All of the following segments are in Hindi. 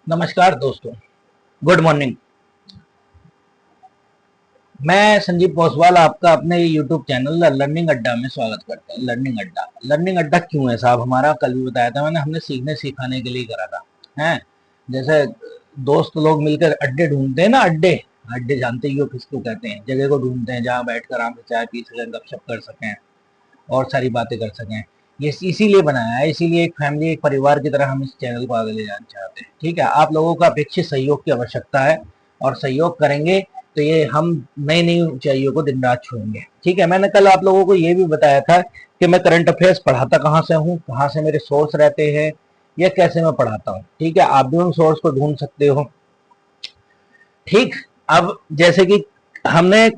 नमस्कार दोस्तों, गुड मॉर्निंग। मैं संजीव पोसवाल आपका अपने YouTube चैनल लर्निंग अड्डा में स्वागत करता हूँ। लर्निंग अड्डा क्यों है साहब? हमारा कल भी बताया था मैंने, हमने सीखने सिखाने के लिए करा था। हैं जैसे दोस्त लोग मिलकर अड्डे ढूंढते हैं ना, अड्डे अड्डे जानते ही हो किसको कहते हैं। जगह को ढूंढते हैं जहाँ बैठकर आराम से चाय पी सकें, गपशप कर सकें और सारी बातें कर सकें। ये इसीलिए बनाया है, इसीलिए एक फैमिली, एक परिवार की तरह हम इस चैनल को आगे ले जाना चाहते हैं। ठीक है, आप लोगों का अपेक्षित सहयोग की आवश्यकता है और सहयोग करेंगे तो ये हम नई नई ऊंचाइयों को दिन रात छुएंगे। ठीक है, मैंने कल आप लोगों को ये भी बताया था कि मैं करंट अफेयर्स पढ़ाता कहाँ से हूँ, कहाँ से मेरे सोर्स रहते हैं, या कैसे मैं पढ़ाता हूँ। ठीक है, आप भी उन सोर्स को ढूंढ सकते हो। ठीक, अब जैसे कि हमने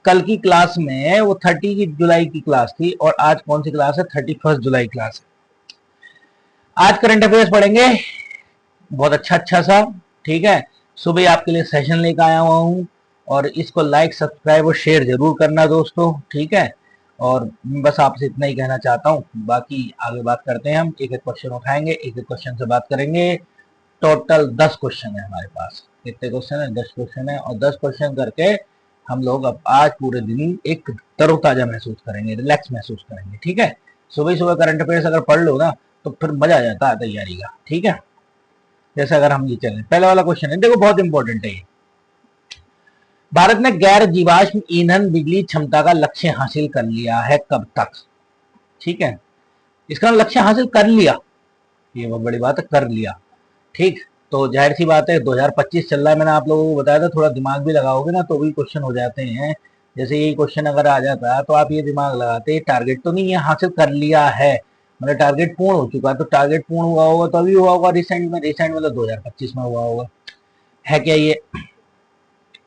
कल की क्लास में, वो 30 जुलाई की क्लास थी और आज कौन सी क्लास है? 31 जुलाई क्लास है। आज करंट अफेयर्स पढ़ेंगे, बहुत अच्छा सा। ठीक है, सुबह आपके लिए सेशन लेकर आया हुआ हूँ और इसको लाइक, सब्सक्राइब और शेयर जरूर करना दोस्तों। ठीक है, और बस आपसे इतना ही कहना चाहता हूँ, बाकी आगे बात करते हैं। हम एक एक क्वेश्चन उठाएंगे, एक एक क्वेश्चन से बात करेंगे। टोटल 10 क्वेश्चन है हमारे पास। कितने क्वेश्चन है? 10 क्वेश्चन है, और 10 क्वेश्चन करके हम लोग अब आज पूरे दिन एक तरोताजा महसूस करेंगे, रिलैक्स महसूस करेंगे। ठीक है, सुबह सुबह करंट अफेयर्स अगर पढ़ लो ना तो फिर मजा आ जाता है तैयारी का। ठीक है, जैसे अगर हम ये चलें, पहले वाला क्वेश्चन है, देखो बहुत इंपॉर्टेंट है ये। भारत ने गैर जीवाश्म ईंधन बिजली क्षमता का लक्ष्य हासिल कर लिया है, कब तक? ठीक है, इसका लक्ष्य हासिल कर लिया, ये बहुत बड़ी बात है, कर लिया। ठीक, तो जाहिर सी बात है 2025 चल रहा है, मैंने आप लोगों को बताया था। थोड़ा दिमाग भी लगाओगे ना तो भी क्वेश्चन हो जाते हैं। जैसे यही क्वेश्चन अगर आ जाता तो आप ये दिमाग लगाते, टारगेट तो नहीं है, हासिल कर लिया है, मतलब टारगेट पूर्ण हो चुका है। तो टारगेट पूर्ण हुआ होगा तो अभी हुआ होगा रिसेंट में, रिसेंट मतलब 2025 में हुआ होगा, है क्या ये?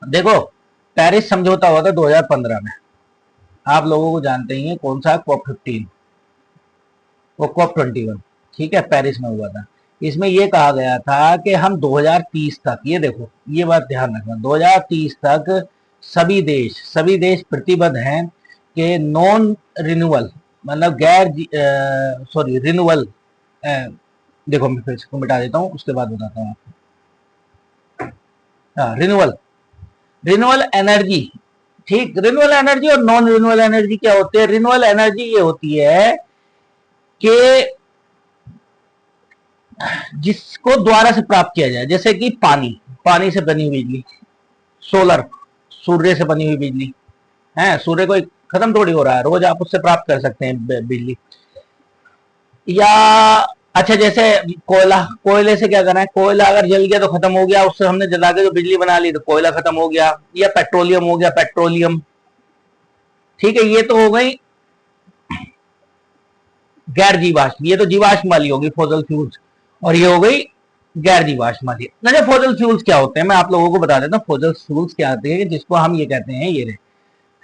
देखो, पेरिस समझौता हुआ था 2015 में, आप लोगों को जानते ही है कौन सा, COP15, वो COP21। ठीक है, पेरिस में हुआ था। इसमें ये कहा गया था कि हम 2030 तक, ये देखो ये बात ध्यान रखना, 2030 तक सभी देश प्रतिबद्ध हैं कि नॉन रिन्यूअल, मतलब गैर सॉरी रिन्यूअल, देखो मैं फिर इसको मिटा देता हूँ, उसके बाद बताता हूँ आपको। हाँ, रिन्यूअल, रिन्यूअल एनर्जी। ठीक, रिन्यूअल एनर्जी और नॉन रिन्यूअल एनर्जी क्या होती है? रिन्यूअल एनर्जी ये होती है कि जिसको द्वारा से प्राप्त किया जाए, जैसे कि पानी से बनी हुई बिजली, सोलर, सूर्य से बनी हुई बिजली है। सूर्य को खत्म थोड़ी हो रहा है, रोज आप उससे प्राप्त कर सकते हैं बिजली। या अच्छा, जैसे कोयले से क्या करना है? कोयला अगर जल गया तो खत्म हो गया, उससे हमने जला के जो बिजली बना ली तो कोयला खत्म हो गया। या पेट्रोलियम हो गया, पेट्रोलियम। ठीक है, ये तो हो गई गैर जीवाश्म, ये तो जीवाश्म वाली होगी, फॉसिल फ्यूल्स, और ये हो गई गैर जीवाश्म वाली। ना, फॉसिल फ्यूल्स क्या होते हैं मैं आप लोगों को बता देता हूँ। फॉसिल फ्यूल्स क्या होते हैं, जिसको हम ये कहते हैं, ये रहे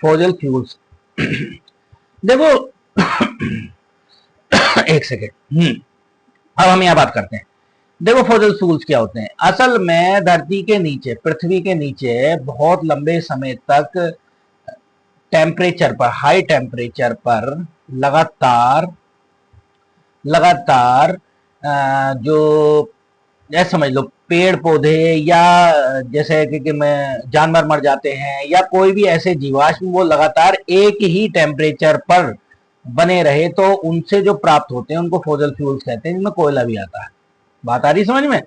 फॉसिल फ्यूल्स। देखो एक सेकेंड, अब हम यहाँ बात करते हैं। देखो फॉसिल फ्यूल्स क्या होते हैं। असल में धरती के नीचे, पृथ्वी के नीचे बहुत लंबे समय तक टेम्परेचर पर, हाई टेम्परेचर पर लगातार लगातार जो, जैसे समझ लो पेड़ पौधे, या जैसे कि मैं जानवर मर जाते हैं, या कोई भी ऐसे जीवाश्म, वो लगातार एक ही टेम्परेचर पर बने रहे तो उनसे जो प्राप्त होते हैं उनको फॉसिल फ्यूल्स कहते हैं, जिनमें कोयला भी आता है। बात आ रही समझ में?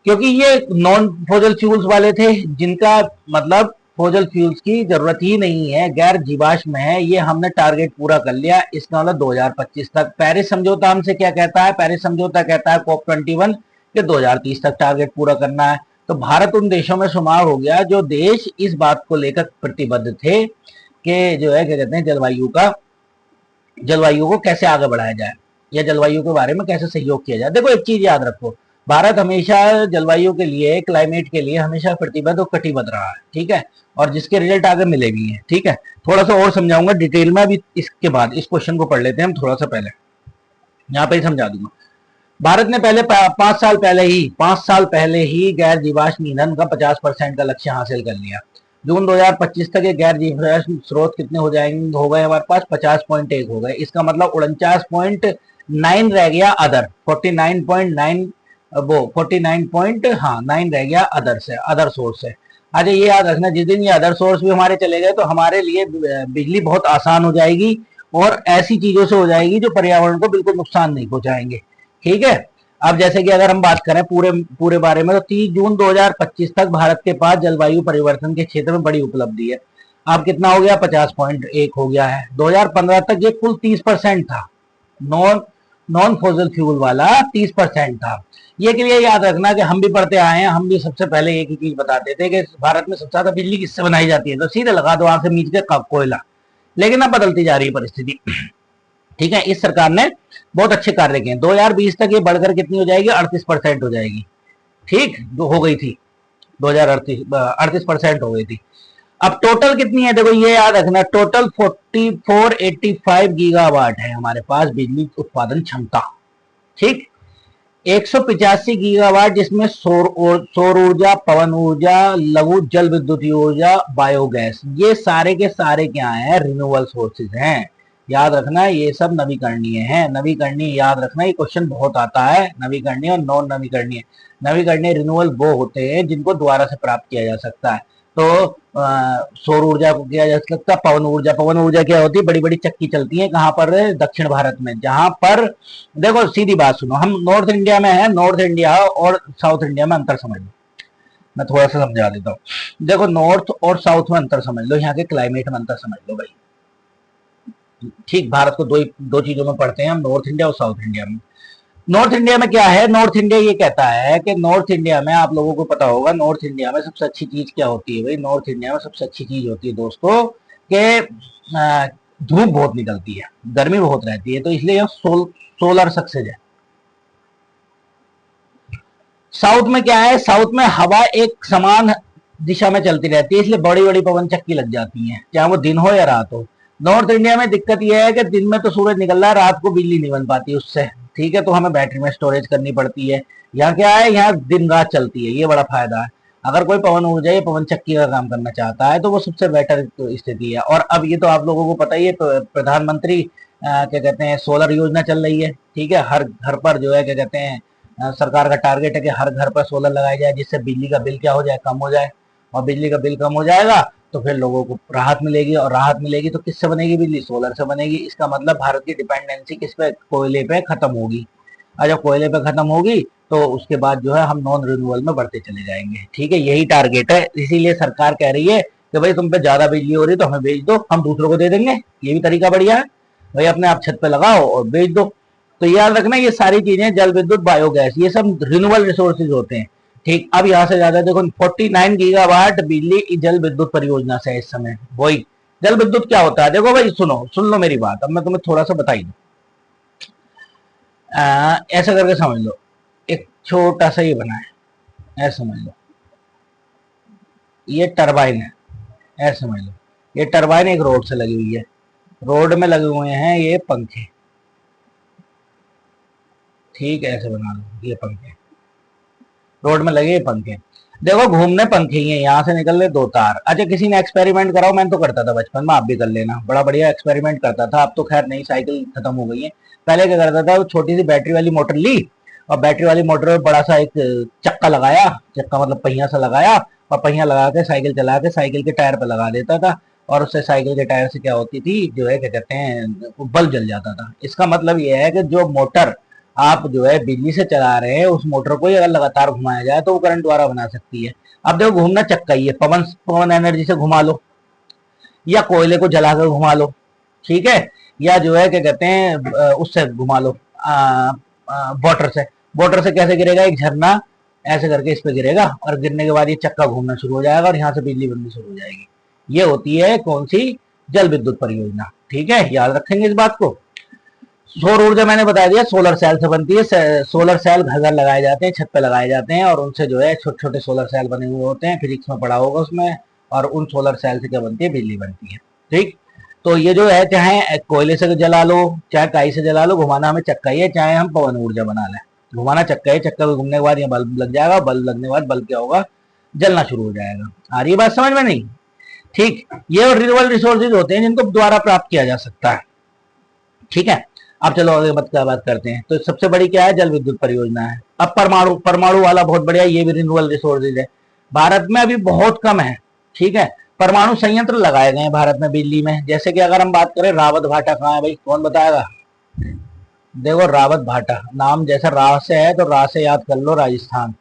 क्योंकि ये नॉन फॉसिल फ्यूल्स वाले थे, जिनका मतलब फॉसिल फ्यूल्स की जरूरत ही नहीं है, गैर जीवाश्म है, ये हमने टारगेट पूरा कर लिया। इसका मतलब 2025 तक। पेरिस समझौता हमसे क्या कहता है? पेरिस समझौता कहता है COP21 कि 2030 तक टारगेट पूरा करना है। तो भारत उन देशों में शुमार हो गया जो देश इस बात को लेकर प्रतिबद्ध थे कि जो है क्या कहते हैं, जलवायु को कैसे आगे बढ़ाया जाए, या जलवायु के बारे में कैसे सहयोग किया जाए। देखो एक चीज याद रखो, भारत हमेशा जलवायु के लिए, क्लाइमेट के लिए हमेशा प्रतिबद्ध और कटिबद्ध रहा है। ठीक है, और जिसके रिजल्ट आगे मिले भी हैं। ठीक है, थोड़ा सा और समझाऊंगा डिटेल में, अभी इसके बाद इस क्वेश्चन को पढ़ लेते हैं हम थोड़ा सा पहले, यहाँ पे ही समझा दूंगा। भारत ने पहले 5 साल पहले ही गैर जीवाश्म ईंधन का 50% का लक्ष्य हासिल कर लिया। जून 2025 तक ये गैर जीवाश्म स्रोत कितने हो जाएंगे, हो गए हमारे पास 50.1 हो गए। इसका मतलब 49.9 रह गया अदर, 49.9 वो 49 पॉइंट, हाँ 9 रह गया अदर से, अदर सोर्स से। अच्छा ये याद रखना, जिस दिन ये अदर सोर्स भी हमारे चले गए तो हमारे लिए बिजली बहुत आसान हो जाएगी और ऐसी चीजों से हो जाएगी जो पर्यावरण को बिल्कुल नुकसान नहीं पहुंचाएंगे। ठीक है। अब जैसे कि अगर हम बात करें पूरे पूरे बारे में, तो 30 जून 2025 तक भारत के पास जलवायु परिवर्तन के क्षेत्र में बड़ी उपलब्धि है। अब कितना हो गया, 50.1 हो गया है। 2015 तक ये कुल 30% था, नॉन नॉन फॉसिल फ्यूल वाला 30% था। ये के लिए याद रखना कि हम भी पढ़ते आए हैं, हम भी सबसे पहले एक ही चीज बताते थे कि भारत में सबसे ज्यादा बिजली किससे बनाई जाती है, तो सीधे लगा दो आंखें मीच के कोयला। लेकिन अब बदलती जा रही है परिस्थिति। ठीक है, इस सरकार ने बहुत अच्छे कार्य किए। 2020 तक ये बढ़कर कितनी हो जाएगी, 38% हो जाएगी। ठीक, जो हो गई थी 2038 हो गई थी। अब टोटल कितनी है, देखो ये याद रखना, टोटल 4485 गीगावाट है हमारे पास बिजली उत्पादन क्षमता। ठीक, 185 गीगावाट जिसमें सौर ऊर्जा, पवन ऊर्जा, लघु जल विद्युत ऊर्जा, बायोगैस, ये सारे के सारे क्या है, रिन्यूएबल सोर्सेज हैं। याद रखना ये सब नवीकरणीय है। नवीकरणीय याद रखना, ये क्वेश्चन बहुत आता है, नवीकरणीय और नॉन नवीकरणीय। नवीकरणीय रिन्यूएबल वो होते हैं जिनको दोबारा से प्राप्त किया जा सकता है। तो सौर ऊर्जा को किया जा सकता है। पवन ऊर्जा क्या होती है, बड़ी बड़ी चक्की चलती है कहाँ पर, दक्षिण भारत में, जहां पर देखो सीधी बात सुनो, हम नॉर्थ इंडिया में है, नॉर्थ इंडिया और साउथ इंडिया में अंतर समझ लो, मैं थोड़ा सा समझा देता हूँ। देखो नॉर्थ और साउथ में अंतर समझ लो, यहाँ के क्लाइमेट में अंतर समझ लो भाई। ठीक, भारत को दो चीजों में पढ़ते हैं हम, नॉर्थ इंडिया और साउथ इंडिया में। नॉर्थ इंडिया में क्या है, नॉर्थ इंडिया ये कहता है कि नॉर्थ इंडिया में, आप लोगों को पता होगा नॉर्थ इंडिया में सबसे अच्छी चीज क्या होती है भाई, नॉर्थ इंडिया में सबसे अच्छी चीज होती है दोस्तों कि धूप बहुत निकलती है, गर्मी बहुत रहती है, तो इसलिए सोलर सक्सेस है। साउथ में क्या है, साउथ में हवा एक समान दिशा में चलती रहती है, इसलिए बड़ी बड़ी पवन चक्की लग जाती है, चाहे वो दिन हो या रात हो। नॉर्थ इंडिया में दिक्कत यह है कि दिन में तो सूरज निकल रहा है, रात को बिजली नहीं बन पाती उससे। ठीक है, तो हमें बैटरी में स्टोरेज करनी पड़ती है। यहाँ क्या है, यहाँ दिन रात चलती है, ये बड़ा फायदा है। अगर कोई पवन ऊर्जा या पवन चक्की का काम करना चाहता है तो वो सबसे बेटर स्थिति है। और अब ये तो आप लोगों को पता ही है, प्रधानमंत्री क्या कहते हैं, सोलर योजना चल रही है। ठीक है, हर घर पर जो है क्या कहते हैं, सरकार का टारगेट है कि हर घर पर सोलर लगाया जाए, जिससे बिजली का बिल क्या हो जाए, कम हो जाए। और बिजली का बिल कम हो जाएगा तो फिर लोगों को राहत मिलेगी, और राहत मिलेगी तो किससे बनेगी बिजली, सोलर से बनेगी। इसका मतलब भारत की डिपेंडेंसी किस पे, कोयले पे खत्म होगी। और जब कोयले पे खत्म होगी तो उसके बाद जो है हम नॉन रिन्यूएबल में बढ़ते चले जाएंगे। ठीक है, यही टारगेट है, इसीलिए सरकार कह रही है कि भाई तुम पे ज्यादा बिजली हो रही तो हमें बेच दो, हम दूसरों को दे देंगे। ये भी तरीका बढ़िया है भाई, अपने आप छत पे लगाओ और बेच दो। तो याद रखना ये सारी चीजें, जल विद्युत, बायोगैस, ये सब रिन्यूएबल रिसोर्सेज होते हैं। ठीक, अब यहाँ से ज्यादा देखो, 49 गीगावाट बिजली जल विद्युत परियोजना से इस समय। वही जल विद्युत क्या होता है, देखो भाई सुनो, सुन लो मेरी बात, अब मैं तुम्हें थोड़ा सा बताई दूं। ऐसा करके समझ लो, एक छोटा सा ये बना है, ऐसा समझ लो, ये टरबाइन है, ऐसा समझ लो। ये टरबाइन एक रोड से लगी हुई है, रोड में लगे हुए हैं ये पंखे। ठीक है, ऐसे बना लो, ये पंखे रोड में लगे पंखे। देखो घूमने पंखे ही हैं, यहाँ से निकल रहे दो तार। अच्छा किसी ने एक्सपेरिमेंट कराओ, मैंने तो करता था बचपन में, आप भी कर लेना, बड़ा बढ़िया एक्सपेरिमेंट करता था। अब तो खैर नई साइकिल खत्म हो गई है। पहले क्या करता था, छोटी सी बैटरी वाली मोटर ली, और बैटरी वाली मोटर में बड़ा सा एक चक्का लगाया, चक्का मतलब पहिया सा लगाया, और पहिया लगा के साइकिल चला के साइकिल के टायर पर लगा देता था। और उससे साइकिल के टायर से क्या होती थी, जो है क्या कहते हैं, बल्ब जल जाता था। इसका मतलब ये है कि जो मोटर आप जो है बिजली से चला रहे हैं, उस मोटर को ही अगर लगातार घुमाया जाए तो वो करंट द्वारा बना सकती है। अब देखो घूमना चक्का ही है, पवन पवन एनर्जी से घुमा लो, या कोयले को जलाकर घुमा लो। ठीक है, या जो है क्या कहते हैं, उससे घुमा लो, वाटर से। वाटर से कैसे गिरेगा, एक झरना ऐसे करके इस पे गिरेगा, और गिरने के बाद ये चक्का घूमना शुरू हो जाएगा और यहाँ से बिजली बननी शुरू हो जाएगी। ये होती है कौन सी, जल विद्युत परियोजना। ठीक है, याद रखेंगे इस बात को। सौर ऊर्जा मैंने बता दिया, सोलर सेल से बनती है। सोलर सेल घर घर लगाए जाते हैं, छत पे लगाए जाते हैं, और उनसे जो है छोटे छोटे सोलर सेल बने हुए होते हैं, फिजिक्स में पढ़ा होगा उसमें। और उन सोलर सेल से क्या बनती है, बिजली बनती है। ठीक, तो ये जो है, चाहे कोयले से जला लो, चाहे काई से जला लो, घुमाना हमें चक्का ही है, चाहे हम पवन ऊर्जा बना लें, घुमाना चक्का है। चक्का को घूमने के बाद ये बल्ब लग जाएगा, बल्ब लगने के बाद बल्ब क्या होगा, जलना शुरू हो जाएगा। आ रही है बात समझ में नहीं? ठीक, ये रिन्यूएबल रिसोर्सेज होते हैं जिनको दोबारा प्राप्त किया जा सकता है। ठीक है, अब चलो आगे क्या बात करते हैं। तो सबसे बड़ी क्या है, जल विद्युत परियोजना है। अब परमाणु, परमाणु वाला बहुत बढ़िया, ये भी रिन्यूएबल रिसोर्सेज है। भारत में अभी बहुत कम है, ठीक है। परमाणु संयंत्र लगाए गए हैं भारत में बिजली में। जैसे कि अगर हम बात करें, रावत भाटा कहाँ है भाई, कौन बताएगा? देखो रावत भाटा, नाम जैसा रा से है तो रा से याद कर लो, राजस्थान,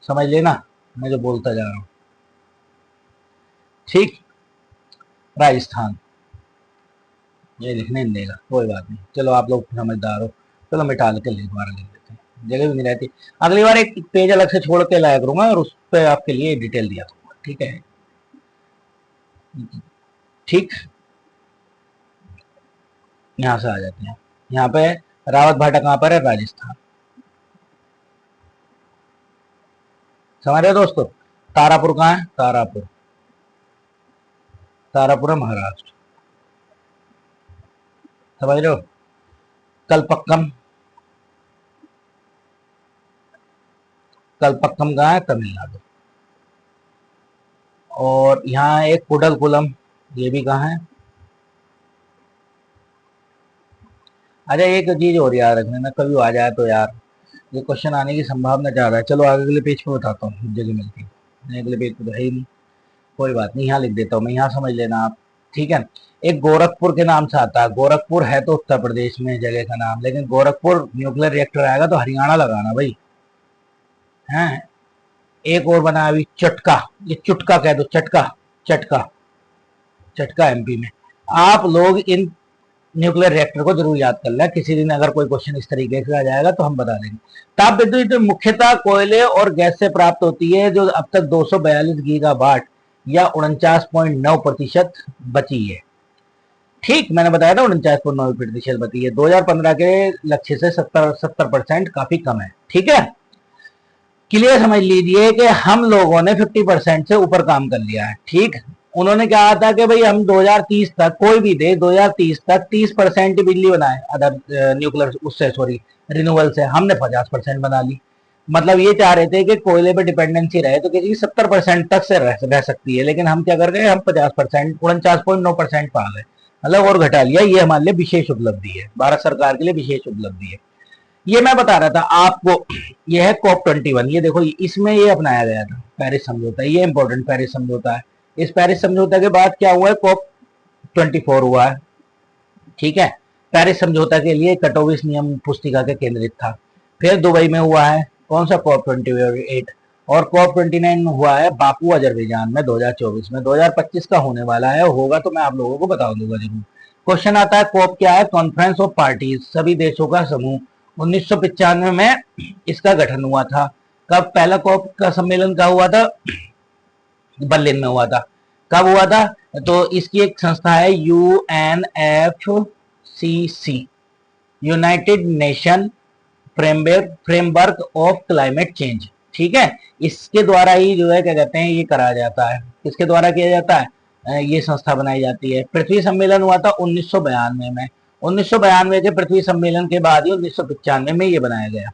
समझ लेना मैं जो बोलता जा रहा हूँ, ठीक। राजस्थान, ये लिखने नहीं देगा, कोई बात नहीं, चलो आप लोग समझदार हो। चलो मिटा के दोबारा लिख देते हैं, जगह भी नहीं रहती। अगली बार एक पेज अलग से छोड़ के लाया करूंगा और उस पर आपके लिए डिटेल दिया करूंगा, ठीक है। ठीक, यहाँ से आ जाते हैं। यहाँ पे रावत भाटा कहाँ पर है, राजस्थान, समझ रहे दोस्तों। तारापुर कहाँ है, तारापुर, तारापुर है महाराष्ट्र, समझ रहे हो। कलपक्कम, कलपक्कम कहाँ है, तमिलनाडु। और यहाँ एक कुडलकुलम, ये भी कहाँ है। अच्छा एक चीज और याद रखना ना, कभी आ जाए तो यार, ये क्वेश्चन आने की संभावना ज्यादा है। चलो आगे अगले पेज पे बताता हूँ, जगह मिलती है, अगले पेज पे तो है ही नहीं, कोई बात नहीं, यहाँ लिख देता हूँ मैं, यहाँ समझ लेना आप, ठीक है। एक गोरखपुर के नाम से आता है, गोरखपुर है तो उत्तर प्रदेश में जगह का नाम, लेकिन गोरखपुर न्यूक्लियर रिएक्टर आएगा तो हरियाणा लगाना भाई, है। एक और बना अभी चटका, ये चुटका कह दो, चटका, चटका, चटका एमपी में। आप लोग इन न्यूक्लियर रिएक्टर को जरूर याद कर लें, किसी दिन अगर कोई क्वेश्चन इस तरीके से आ जाएगा तो हम बता देंगे। ताप विद्युत मुख्यतः कोयले और गैस से प्राप्त होती है, जो अब तक 242 गीगावाट या 49.9% बची है, ठीक। मैंने बताया था 49.9% बची है, 2015 के लक्ष्य से 70% काफी कम है, ठीक है। क्लियर समझ लीजिए कि हम लोगों ने 50% से ऊपर काम कर लिया है, ठीक। उन्होंने कहा था कि भाई हम 2030 तक, कोई भी दे 2030 तक 30% बिजली बनाए अदर न्यूक्लियर उससे, सॉरी रिन्यूएबल से, हमने 50% बना ली। मतलब ये चाह रहे थे कि कोयले पे डिपेंडेंसी रहे तो किसी 70% तक से रह सकती है, लेकिन हम क्या कर गए, हम 50%, 49.9% पा गए, मतलब और घटा लिया। ये हमारे लिए विशेष उपलब्धि है, भारत सरकार के लिए विशेष उपलब्धि है। ये मैं बता रहा था आपको, ये है COP 21, ये देखो इसमें ये अपनाया गया था पेरिस समझौता, ये इंपॉर्टेंट पेरिस समझौता है। इस पेरिस समझौता के बाद क्या हुआ है, COP 24 हुआ है, ठीक है। पेरिस समझौता के लिए कटोविस नियम पुस्तिका के केंद्रित था। फिर दुबई में हुआ है कौन सा, COP 28, और COP 29 हुआ है बाकू अजरबैजान में 2024 में। 2025 का होने वाला है, होगा तो मैं आप लोगों को बता दूंगा जरूर। क्वेश्चन आता है COP क्या है, कॉन्फ्रेंस ऑफ पार्टीज, सभी देशों का समूह। 1995 में इसका गठन हुआ था। कब पहला COP का सम्मेलन का हुआ था, बर्लिन में हुआ था। कब हुआ था, तो इसकी एक संस्था है UNFCC, United nation framework of climate change, ठीक है। इसके द्वारा ही जो है क्या कहते हैं, ये कराया जाता है, किसके द्वारा किया जाता है, ये संस्था बनाई जाती है। पृथ्वी सम्मेलन हुआ था 1992 में, 1992 के पृथ्वी सम्मेलन के बाद ही 1995 में ये बनाया गया।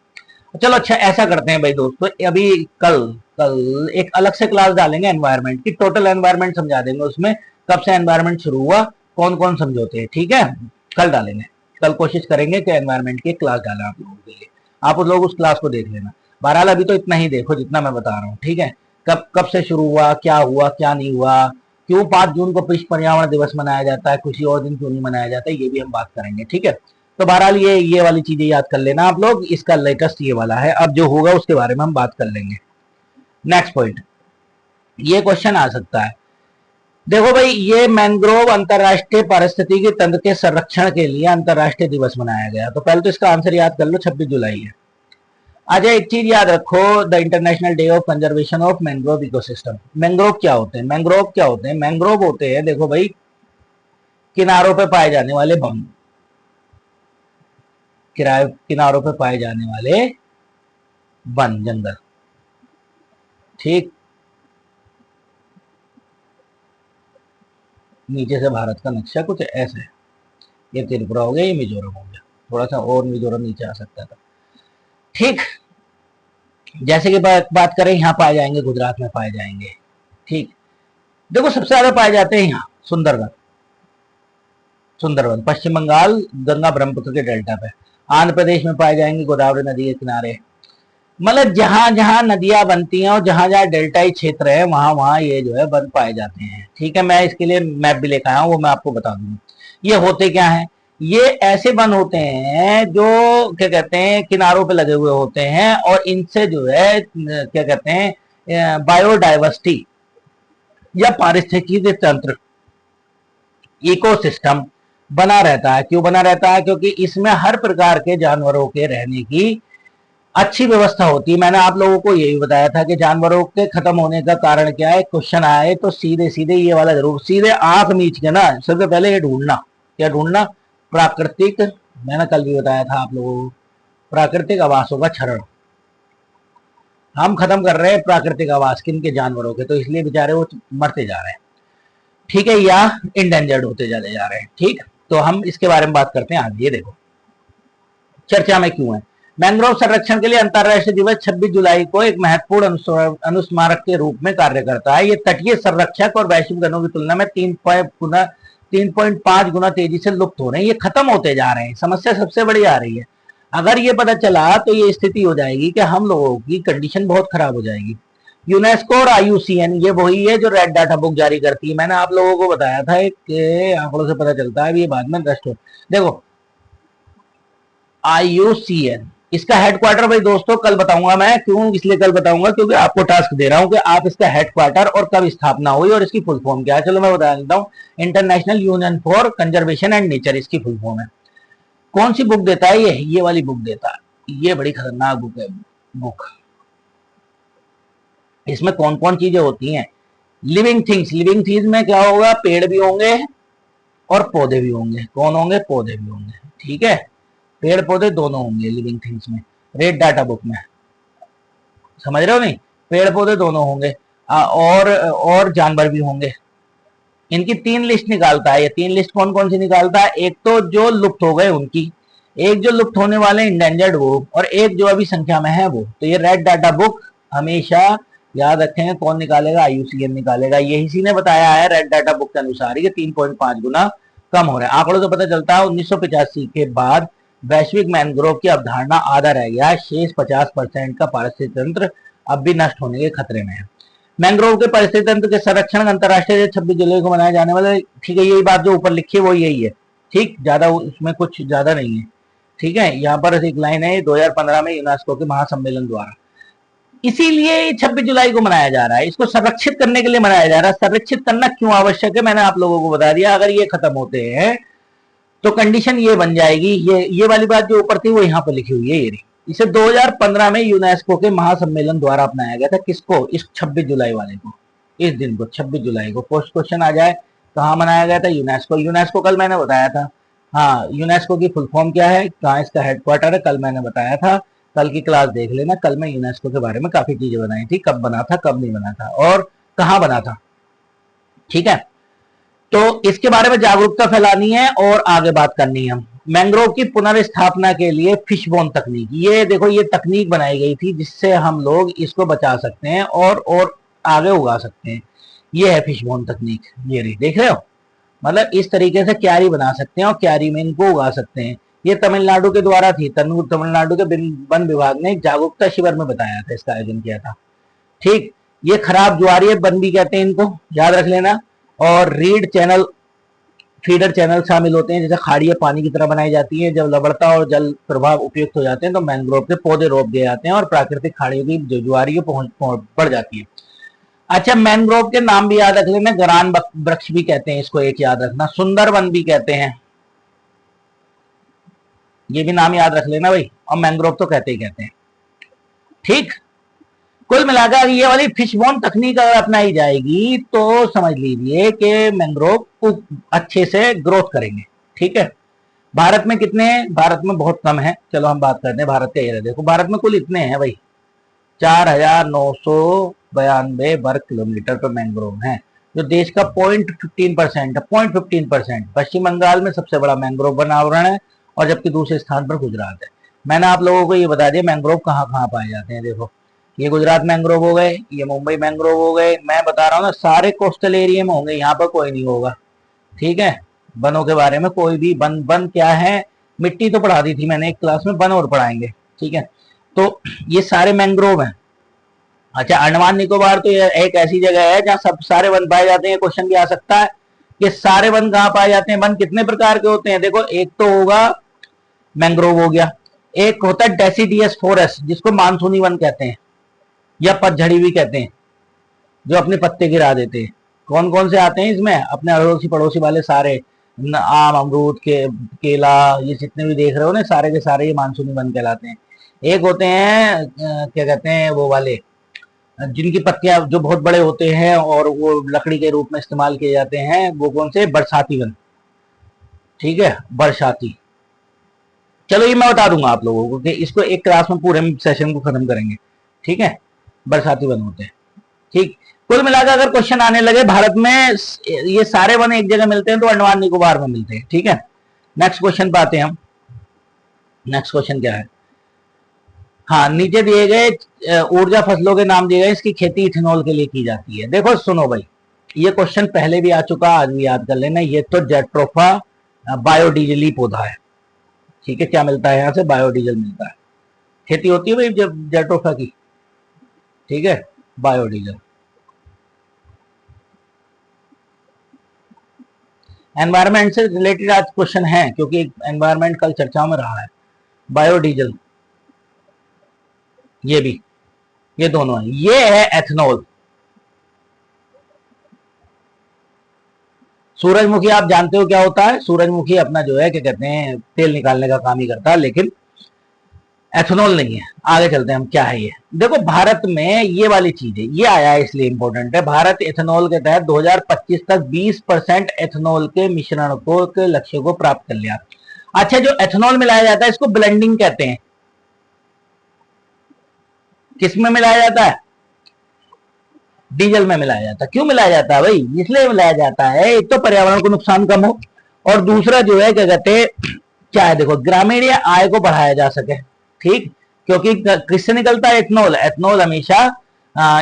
चलो अच्छा ऐसा करते हैं भाई दोस्तों, अभी कल कल एक अलग से क्लास डालेंगे एनवायरनमेंट की, टोटल एनवायरनमेंट समझा देंगे उसमें, कब से एनवायरनमेंट शुरू हुआ, कौन कौन समझौते हैं, ठीक है। कल डालेंगे, कल कोशिश करेंगे कि एनवायरनमेंट की क्लास डालें आप लोगों के लिए, आप लोग उस क्लास को देख लेना। बहरहाल अभी तो इतना ही देखो जितना मैं बता रहा हूँ, ठीक है। कब कब से शुरू हुआ, क्या नहीं हुआ, क्यों 5 जून को विश्व पर्यावरण दिवस मनाया जाता है, किसी और दिन क्यों नहीं मनाया जाता है, ये भी हम बात करेंगे, ठीक है। तो बहरहाल ये वाली चीजें याद कर लेना आप लोग, इसका लेटेस्ट ये वाला है, अब जो होगा उसके बारे में हम बात कर लेंगे। नेक्स्ट पॉइंट, ये क्वेश्चन आ सकता है, देखो भाई, ये मैंग्रोव अंतरराष्ट्रीय पारिस्थितिकी तंत्र के संरक्षण के लिए अंतरराष्ट्रीय दिवस मनाया गया। तो पहले तो इसका आंसर याद कर लो, 26 जुलाई है। अच्छा एक चीज याद रखो, the international day of conservation of mangrove ecosystem. Mangrove क्या होते हैं, मैंग्रोव क्या होते हैं, मैंग्रोव होते हैं, देखो भाई, किनारों पे पाए जाने वाले वन, किनारों पे पाए जाने वाले वन, जंगल, ठीक। नीचे से भारत का नक्शा कुछ ऐसे है, ये त्रिपुरा हो गया, ये मिजोरम हो गया, थोड़ा सा और मिजोरम नीचे आ सकता था, ठीक। जैसे कि बात करें, यहाँ पाए जाएंगे, गुजरात में पाए जाएंगे, ठीक। देखो सबसे ज्यादा पाए जाते हैं यहाँ सुंदरबन, सुंदरवन पश्चिम बंगाल गंगा ब्रह्मपुत्र के डेल्टा पे। आंध्र प्रदेश में पाए जाएंगे गोदावरी नदी के किनारे। मतलब जहां जहां नदियां बनती हैं और जहां जहां डेल्टाई क्षेत्र है वहां वहां ये जो है वन पाए जाते हैं। ठीक है, मैं इसके लिए मैप भी लेकर आया हूं, वो मैं आपको बता दूंगा। ये होते क्या है, ये ऐसे वन होते हैं जो क्या कहते हैं किनारों पे लगे हुए होते हैं, और इनसे जो है क्या कहते हैं बायोडाइवर्सिटी या पारिस्थितिकी तंत्र, इकोसिस्टम बना रहता है। क्यों बना रहता है? क्योंकि इसमें हर प्रकार के जानवरों के रहने की अच्छी व्यवस्था होती है। मैंने आप लोगों को यही बताया था कि जानवरों के खत्म होने का कारण क्या है। क्वेश्चन आए तो सीधे सीधे ये वाला जरूर, सीधे आंख मीच के ना सबसे पहले ये ढूंढना, क्या ढूंढना? प्राकृतिक, मैंने कल भी बताया था आप लोगों को, प्राकृतिक आवासों का क्षरण। हम खत्म कर रहे हैं प्राकृतिक आवास किन के? जानवरों के, तो इसलिए बेचारे वो मरते जा रहे हैं। ठीक है, या इंडेंजर्ड होते चले जा रहे हैं। ठीक, तो हम इसके बारे में बात करते हैं आगे। ये देखो चर्चा में क्यों है। मैंग्रोव संरक्षण के लिए अंतर्राष्ट्रीय दिवस 26 जुलाई को एक महत्वपूर्ण अनुस्मारक के रूप में कार्य करता है। ये तटीय संरक्षक और वैश्विक वनों की तुलना में 3.5 गुना तेजी से लुप्त हो रहे हैं। ये खत्म होते जा रहे हैं। समस्या सबसे बड़ी आ रही है। अगर ये पता चला तो ये स्थिति हो जाएगी कि हम लोगों की कंडीशन बहुत खराब हो जाएगी। यूनेस्को और IUCN ये वही है जो रेड डाटा बुक जारी करती है। मैंने आप लोगों को बताया था कि आंकड़ों से पता चलता है, ये बाद में नष्ट हो। देखो IUCN, इसका हेडक्वार्टर भाई दोस्तों कल बताऊंगा मैं। क्यों इसलिए कल बताऊंगा? क्योंकि आपको टास्क दे रहा हूं कि आप इसका हेडक्वार्टर और कब स्थापना हुई और इसकी फुल फॉर्म क्या है। चलो मैं बता देता हूं। International union for conservation and nature इसकी फुल फॉर्म है। कौन सी बुक देता है? ये वाली बुक देता है। ये बड़ी खतरनाक बुक है। बुक इसमें कौन कौन चीजें होती हैं? Living things. लिविंग थिंग्स में क्या होगा? पेड़ भी होंगे और पौधे भी होंगे। कौन होंगे? पौधे भी होंगे। ठीक है, पेड़ पौधे दोनों होंगे लिविंग थिंग्स में, रेड डाटा बुक में। समझ रहे हो नहीं? पेड़ पौधे दोनों होंगे और जानवर भी होंगे। इनकी 3 लिस्ट निकालता है। ये 3 लिस्ट कौन कौन सी निकालता है? एक तो जो लुप्त हो गए उनकी, एक जो लुप्त होने वाले इंडेंजर्ड वो, और एक जो अभी संख्या में है वो। तो ये रेड डाटा बुक हमेशा याद रखेंगे कौन निकालेगा? IUCN निकालेगा। ये इसी ने बताया है रेड डाटा बुक के अनुसार ये 3.5 गुना कम हो रहा है। आंकड़ों से पता चलता है 1985 के बाद वैश्विक मैंग्रोव की अवधारणा आधा रह गया। शेष 50% का पारिस्थितिक तंत्र अब भी नष्ट होने के खतरे में है। मैंग्रोव के पारिस्थितिक तंत्र के संरक्षण अंतर्राष्ट्रीय 26 जुलाई को मनाए जाने वाले, ठीक है, यही बात जो ऊपर लिखी है वो यही है। ठीक, ज्यादा उसमें कुछ ज्यादा नहीं है। ठीक है, यहाँ पर एक लाइन है 2015 में यूनेस्को के महासम्मेलन द्वारा, इसीलिए 26 जुलाई को मनाया जा रहा है। इसको संरक्षित करने के लिए मनाया जा रहा है। संरक्षित करना क्यों आवश्यक है मैंने आप लोगों को बता दिया। अगर ये खत्म होते हैं तो कंडीशन ये बन जाएगी। ये वाली बात जो ऊपर थी वो यहाँ पर लिखी हुई है। ये इसे 2015 में यूनेस्को के महासम्मेलन द्वारा अपनाया गया था। किसको? इस 26 जुलाई वाले को, इस दिन को 26 जुलाई को। पोस्ट क्वेश्चन आ जाए कहाँ मनाया गया था? यूनेस्को। यूनेस्को कल मैंने बताया था। हाँ, यूनेस्को की फुल फॉर्म क्या है, कहाँ इसका हेडक्वार्टर है, कल मैंने बताया था। कल की क्लास देख लेना। कल मैं यूनेस्को के बारे में काफी चीजें बनाई थी, कब बना था, कब नहीं बना था और कहाँ बना था। ठीक है, तो इसके बारे में जागरूकता फैलानी है और आगे बात करनी है। मैंग्रोव की पुनर्स्थापना के लिए फिशबोन तकनीक, ये देखो ये तकनीक बनाई गई थी जिससे हम लोग इसको बचा सकते हैं और आगे उगा सकते हैं। ये है फिशबोन तकनीक। ये रही, देख रहे हो? मतलब इस तरीके से क्यारी बना सकते हैं और क्यारी में इनको उगा सकते हैं। ये तमिलनाडु के द्वारा थी। तमिलनाडु के वन विभाग ने जागरूकता शिविर में बताया था, इसका आयोजन किया था। ठीक, ये खराब ज्वारीय वन भी कहते हैं इनको, याद रख लेना। और रीड चैनल, फीडर चैनल शामिल होते हैं। जैसे खाड़ियां पानी की तरह बनाई जाती हैं, जब लवणता और जल प्रभाव उपयुक्त हो जाते हैं तो मैंग्रोव के पौधे रोप दिए जाते हैं और प्राकृतिक खाड़ियों की जो ज्वारीय बढ़ जाती है। अच्छा, मैंग्रोव के नाम भी याद रख लेना। गरान वृक्ष भी कहते हैं इसको, एक याद रखना। सुंदरवन भी कहते हैं, ये भी नाम याद रख लेना भाई। और मैंग्रोव तो कहते ही कहते हैं। ठीक, कुल मिलाकर ये वाली फिशबोन तकनीक अगर अपनाई जाएगी तो समझ लीजिए कि मैंग्रोव अच्छे से ग्रोथ करेंगे। ठीक है, भारत में कितने हैं? भारत में बहुत कम है। चलो हम बात करते हैं भारत के। ये देखो भारत में कुल इतने हैं भाई, 4992 वर्ग किलोमीटर पर मैंग्रोव हैं, जो देश का 0.15% है। 0.15%। पश्चिम बंगाल में सबसे बड़ा मैंग्रोव वन आवरण है और जबकि दूसरे स्थान पर गुजरात है। मैंने आप लोगों को ये बता दिया मैंग्रोव कहाँ कहाँ पाए जाते हैं। देखो ये गुजरात मैंग्रोव हो गए, ये मुंबई मैंग्रोव हो गए। मैं बता रहा हूँ ना, सारे कोस्टल एरिया में होंगे, यहाँ पर कोई नहीं होगा। ठीक है, वनों के बारे में कोई भी वन, वन क्या है, मिट्टी तो पढ़ा दी थी मैंने एक क्लास में, वन और पढ़ाएंगे, ठीक है। तो ये सारे मैंग्रोव हैं। अच्छा, अंडमान निकोबार तो ये एक ऐसी जगह है जहाँ सब सारे वन पाए जाते हैं। क्वेश्चन भी आ सकता है कि सारे वन कहाँ पाए जाते हैं। वन कितने प्रकार के होते हैं, देखो एक तो होगा मैंग्रोव हो गया, एक होता है डेसिडियस फॉरेस्ट जिसको मानसूनी वन कहते हैं या पतझड़ी भी कहते हैं, जो अपने पत्ते गिरा देते हैं। कौन कौन से आते हैं इसमें, अपने अड़ोसी पड़ोसी वाले सारे, आम अमरूद के केला, ये जितने भी देख रहे हो ना सारे के सारे ये मानसूनी वन कहलाते हैं। एक होते हैं क्या कहते हैं वो वाले जिनकी पत्तियां जो बहुत बड़े होते हैं और वो लकड़ी के रूप में इस्तेमाल किए जाते हैं, वो कौन से, बरसाती वन, ठीक है, बरसाती। चलो ये मैं बता दूंगा आप लोगों को कि इसको एक क्लास में पूरे सेशन को खत्म करेंगे, ठीक है। बरसाती वन होते हैं, ठीक। कुल मिलाकर अगर क्वेश्चन आने लगे भारत में ये सारे वन एक जगह मिलते हैं तो अंडमान निकोबार में मिलते हैं, ठीक है। नेक्स्ट क्वेश्चन पे आते हैं हम। नेक्स्ट क्वेश्चन क्या है, हाँ, नीचे दिए गए ऊर्जा फसलों के नाम दिए गए, इसकी खेती इथेनॉल के लिए की जाती है। देखो सुनो भाई, ये क्वेश्चन पहले भी आ चुका, आज भी याद कर लेना। ये तो जेट्रोफा बायोडीजल ही पौधा है, ठीक है। क्या मिलता है यहाँ से, बायोडीजल मिलता है। खेती होती है भाई जब जेट्रोफा की, ठीक है, बायोडीजल। एनवायरमेंट से रिलेटेड आज क्वेश्चन है क्योंकि एनवायरमेंट कल चर्चा में रहा है। बायोडीजल, ये भी, ये दोनों है। ये है एथेनॉल। सूरजमुखी आप जानते हो क्या होता है, सूरजमुखी अपना जो है क्या कहते हैं तेल निकालने का काम ही करता है, लेकिन एथेनॉल नहीं है। आगे चलते हैं हम, क्या है ये, देखो भारत में ये वाली चीज है, ये आया है इसलिए इंपॉर्टेंट है। भारत एथेनॉल के तहत 2025 तक 20% एथेनॉल के मिश्रण को के लक्ष्य को प्राप्त कर लिया। अच्छा, जो एथेनॉल मिलाया जाता है इसको ब्लेंडिंग कहते हैं। किसमें मिलाया जाता है, डीजल में मिलाया जाता है। क्यों मिलाया जाता है भाई, इसलिए मिलाया जाता है, एक तो पर्यावरण को नुकसान कम हो, और दूसरा जो है क्या कहते हैं, क्या है देखो, ग्रामीण आय को बढ़ाया जा सके, ठीक। क्योंकि किससे निकलता है एथेनॉल, एथेनॉल हमेशा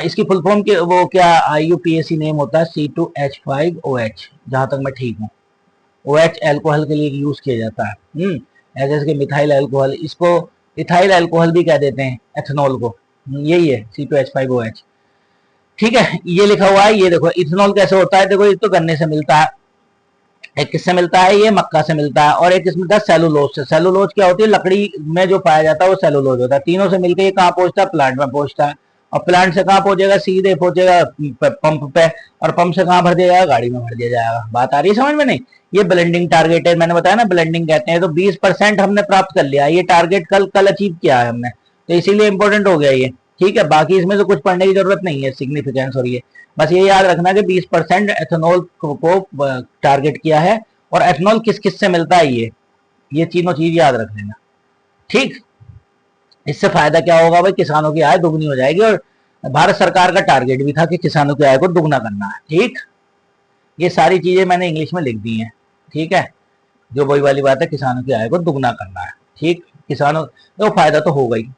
इसकी फुल फॉर्म के वो क्या IUPAC नेम होता है C2H5OH, जहां तक मैं ठीक हूँ। OH अल्कोहल के लिए यूज किया जाता है, ऐसे कि मिथाइल अल्कोहल, इसको इथाइल अल्कोहल भी कह देते हैं एथेनॉल को, यही है C2H5OH, ठीक है। ये लिखा हुआ है, ये देखो इथेनॉल कैसे होता है, देखो ये तो गन्ने से मिलता है, एक किससे मिलता है, ये मक्का से मिलता है, और एक किस मिलता है, सेलुलोज से। सेलुलोज क्या होती है, लकड़ी में जो पाया जाता है वो सेलुलोज होता है। तीनों से मिलकर ये कहाँ पहुंचता है, प्लांट में पहुंचता है, और प्लांट से कहाँ पहुंचेगा, सीधे पहुंचेगा पंप पे, और पंप से कहाँ भर दिया जाएगा, गाड़ी में भर दिया जाएगा। बात आ रही है समझ में नहीं। ये ब्लेंडिंग टारगेट है, मैंने बताया ना ब्लेंडिंग कहते हैं। तो 20% हमने प्राप्त कर लिया, ये टारगेट कल अचीव किया है हमने, तो इसीलिए इंपॉर्टेंट हो गया ये, ठीक है। बाकी इसमें तो कुछ पढ़ने की जरूरत नहीं है, सिग्निफिकेंस और ये बस ये याद रखना कि 20% एथेनॉल को टारगेट किया है। और एथेनॉल किस किस से मिलता है, ये तीनों चीज याद रख लेना, ठीक। इससे फायदा क्या होगा भाई, किसानों की आय दुगनी हो जाएगी, और भारत सरकार का टारगेट भी था कि किसानों की आय को दुगना करना है, ठीक। ये सारी चीजें मैंने इंग्लिश में लिख दी हैं, ठीक है। जो वही वाली बात है, किसानों की आय को दुगना करना है, ठीक। किसानों को फायदा तो होगा ही,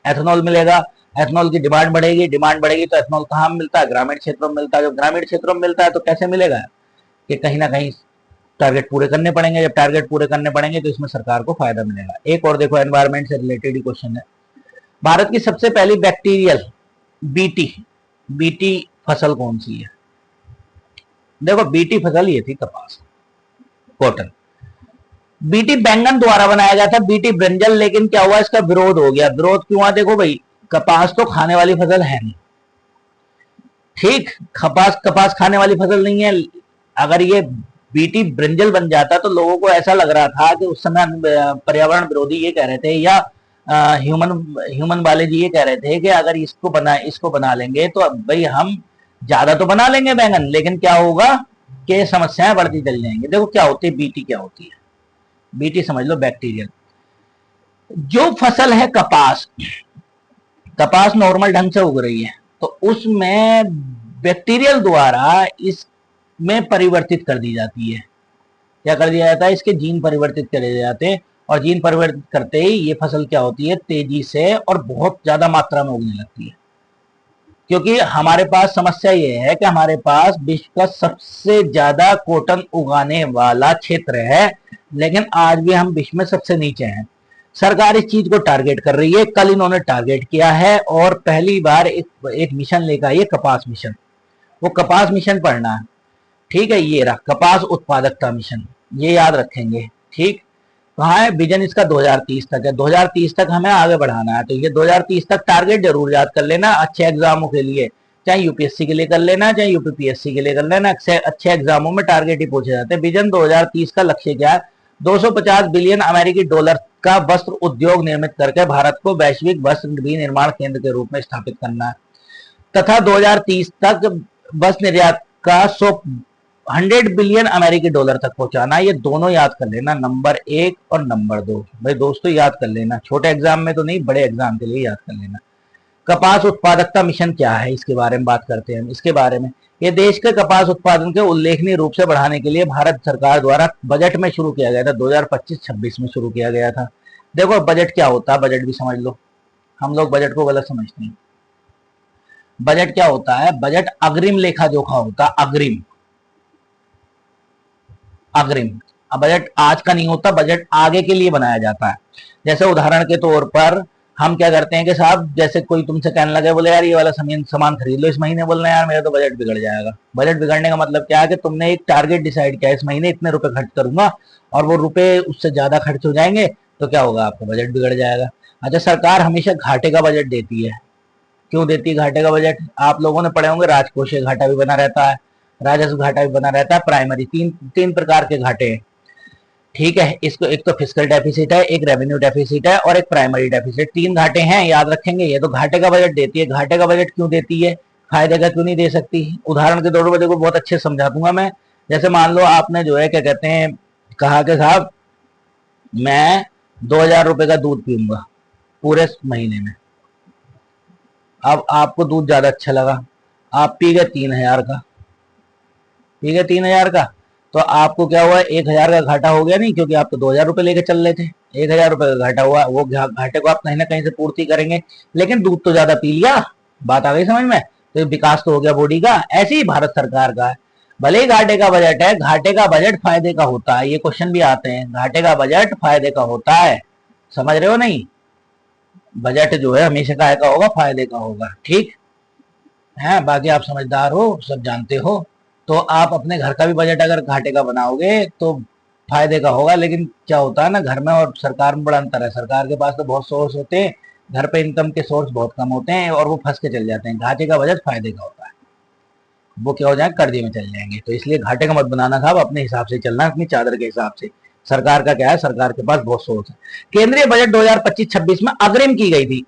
एथेनॉल मिलेगा, एथेनॉल की डिमांड बढ़ेगी, डिमांड बढ़ेगी तो एथेनॉल कहाँ मिलता है, ग्रामीण क्षेत्रों में मिलता है। जब ग्रामीण क्षेत्रों में मिलता है तो कैसे मिलेगा, कि कहीं ना कहीं टारगेट पूरे करने पड़ेंगे। जब टारगेट पूरे करने पड़ेंगे तो इसमें सरकार को फायदा मिलेगा। एक और देखो, एनवायरमेंट से रिलेटेड ही क्वेश्चन है। भारत की सबसे पहली बैक्टीरियल बीटी फसल कौन सी है, देखो बीटी फसल ये थी कपास, कॉटन। बीटी बैंगन द्वारा बनाया गया था, बीटी ब्रिंजल, लेकिन क्या हुआ, इसका विरोध हो गया। विरोध क्यों हुआ, देखो भाई कपास तो खाने वाली फसल है नहीं, ठीक। कपास खाने वाली फसल नहीं है। अगर ये बीटी ब्रिंजल बन जाता तो लोगों को ऐसा लग रहा था कि उस समय पर्यावरण विरोधी ये कह रहे थे, या ह्यूमन वाले जी ये कह रहे थे कि अगर इसको बना लेंगे तो भाई हम ज्यादा तो बना लेंगे बैंगन, लेकिन क्या होगा कि समस्याएं बढ़ती चल जाएंगी। देखो क्या होती है बीटी, क्या होती है बीटी, समझ लो बैक्टीरियल। जो फसल है कपास, कपास नॉर्मल ढंग से उग रही है, तो उसमें बैक्टीरियल द्वारा इसमें परिवर्तित कर दी जाती है। क्या कर दिया जाता है, इसके जीन परिवर्तित करे जाते हैं, और जीन परिवर्तित करते ही ये फसल क्या होती है, तेजी से और बहुत ज्यादा मात्रा में उगने लगती है। क्योंकि हमारे पास समस्या ये है कि हमारे पास विश्व का सबसे ज्यादा कॉटन उगाने वाला क्षेत्र है, लेकिन आज भी हम विश्व में सबसे नीचे हैं। सरकार इस चीज को टारगेट कर रही है। कल इन्होंने टारगेट किया है और पहली बार एक मिशन लेकर आई है, कपास मिशन। वो कपास मिशन पढ़ना है, ठीक है। ये रहा कपास उत्पादकता मिशन, ये याद रखेंगे, ठीक। कहाँ है विजन इसका? 2030 तक है। 2030 तक हमें आगे बढ़ाना है, तो ये 2030 तक टारगेट जरूर याद कर लेना अच्छे एग्जामों के लिए, चाहे यूपीएससी के लिए कर लेना, चाहे यूपीपीएससी के लिए कर लेना। अच्छे एग्जामों में टारगेट ही पूछे जाते हैं। विजन 2030 का लक्ष्य क्या है? 250 बिलियन अमेरिकी डॉलर का वस्त्र उद्योग निर्मित करके भारत को वैश्विक वस्त्र विनिर्माण केंद्र के रूप में स्थापित करना है, तथा 2030 तक वस्त्र निर्यात का 100 बिलियन अमेरिकी डॉलर तक पहुंचाना। ये दोनों याद कर लेना, नंबर 1 और नंबर 2। भाई दोस्तों याद कर लेना, छोटे एग्जाम में तो नहीं, बड़े एग्जाम के लिए याद कर लेना। कपास उत्पादकता मिशन क्या है, इसके बारे में बात करते हैं। इसके बारे में, ये देश के कपास उत्पादन के उल्लेखनीय रूप से बढ़ाने के लिए भारत सरकार द्वारा बजट में शुरू किया गया था। 2025-26 में शुरू किया गया था। देखो बजट क्या होता है, बजट भी समझ लो। हम लोग बजट को गलत समझते हैं। बजट क्या होता है? बजट अग्रिम लेखा जोखा होता है। अग्रिम अग्रिम अब बजट आज का नहीं होता, बजट आगे के लिए बनाया जाता है। जैसे उदाहरण के तौर पर हम क्या करते हैं कि साहब, जैसे कोई तुमसे कहने लगे, बोले यार ये वाला सामान खरीद लो इस महीने, बोलना यार मेरा तो बजट बिगड़ जाएगा। बजट बिगड़ने का मतलब क्या है कि तुमने एक टारगेट डिसाइड किया, इस महीने इतने रुपए खर्च करूंगा, और वो रुपए उससे ज्यादा खर्च हो जाएंगे, तो क्या होगा? आपका बजट बिगड़ जाएगा। अच्छा, सरकार हमेशा घाटे का बजट देती है। क्यों देती है घाटे का बजट? आप लोगों ने पढ़े होंगे, राजकोषीय घाटा भी बना रहता है, राजस्व घाटा भी बना रहता है, प्राइमरी। तीन प्रकार के घाटे हैं, ठीक है। इसको एक तो फिस्कल डेफिसिट है, एक रेवेन्यू डेफिसिट है, और एक प्राइमरी डेफिसिट। 3 घाटे हैं, याद रखेंगे। ये तो घाटे का बजट देती है। घाटे का बजट क्यों देती है? फायदे का क्यों नहीं दे सकती? उदाहरण के तौर पर देखो, बहुत अच्छे समझा दूंगा मैं। जैसे मान लो आपने जो है क्या कहते हैं, कहा कि साहब मैं 2,000 रुपए का दूध पीऊंगा पूरे महीने में। अब आपको दूध ज्यादा अच्छा लगा, आप पी गए 3,000 का, ठीक है 3,000 का, तो आपको क्या हुआ? 1,000 का घाटा हो गया नहीं, क्योंकि आप तो 2,000 रुपए लेके चल रहे थे। 1,000 रुपए का घाटा हुआ, वो घाटे को आप कहीं ना कहीं से पूर्ति करेंगे, लेकिन दूध तो ज्यादा पी लिया। बात आ गई समझ में? तो विकास तो हो गया बॉडी का। ऐसे ही भारत सरकार का है, भले ही घाटे का बजट है, घाटे का बजट फायदे का होता है। ये क्वेश्चन भी आते हैं, घाटे का बजट फायदे का होता है, समझ रहे हो नहीं? बजट जो है हमेशा का होगा, फायदे का होगा, ठीक है। बाकी आप समझदार हो, सब जानते हो, तो आप अपने घर का भी बजट अगर घाटे का बनाओगे तो फायदे का होगा। लेकिन क्या होता है ना, घर में और सरकार में बड़ा अंतर है। सरकार के पास तो बहुत सोर्स होते हैं, घर पे इनकम के सोर्स बहुत कम होते हैं, और वो फंस के चल जाते हैं। घाटे का बजट फायदे का होता है, वो क्या हो जाए, कर्जे में चल जाएंगे। तो इसलिए घाटे का मत बनाना साहब, अपने हिसाब से चलना, अपनी चादर के हिसाब से। सरकार का क्या है, सरकार के पास बहुत सोर्स है। केंद्रीय बजट 2025-26 में अग्रिम की गई थी।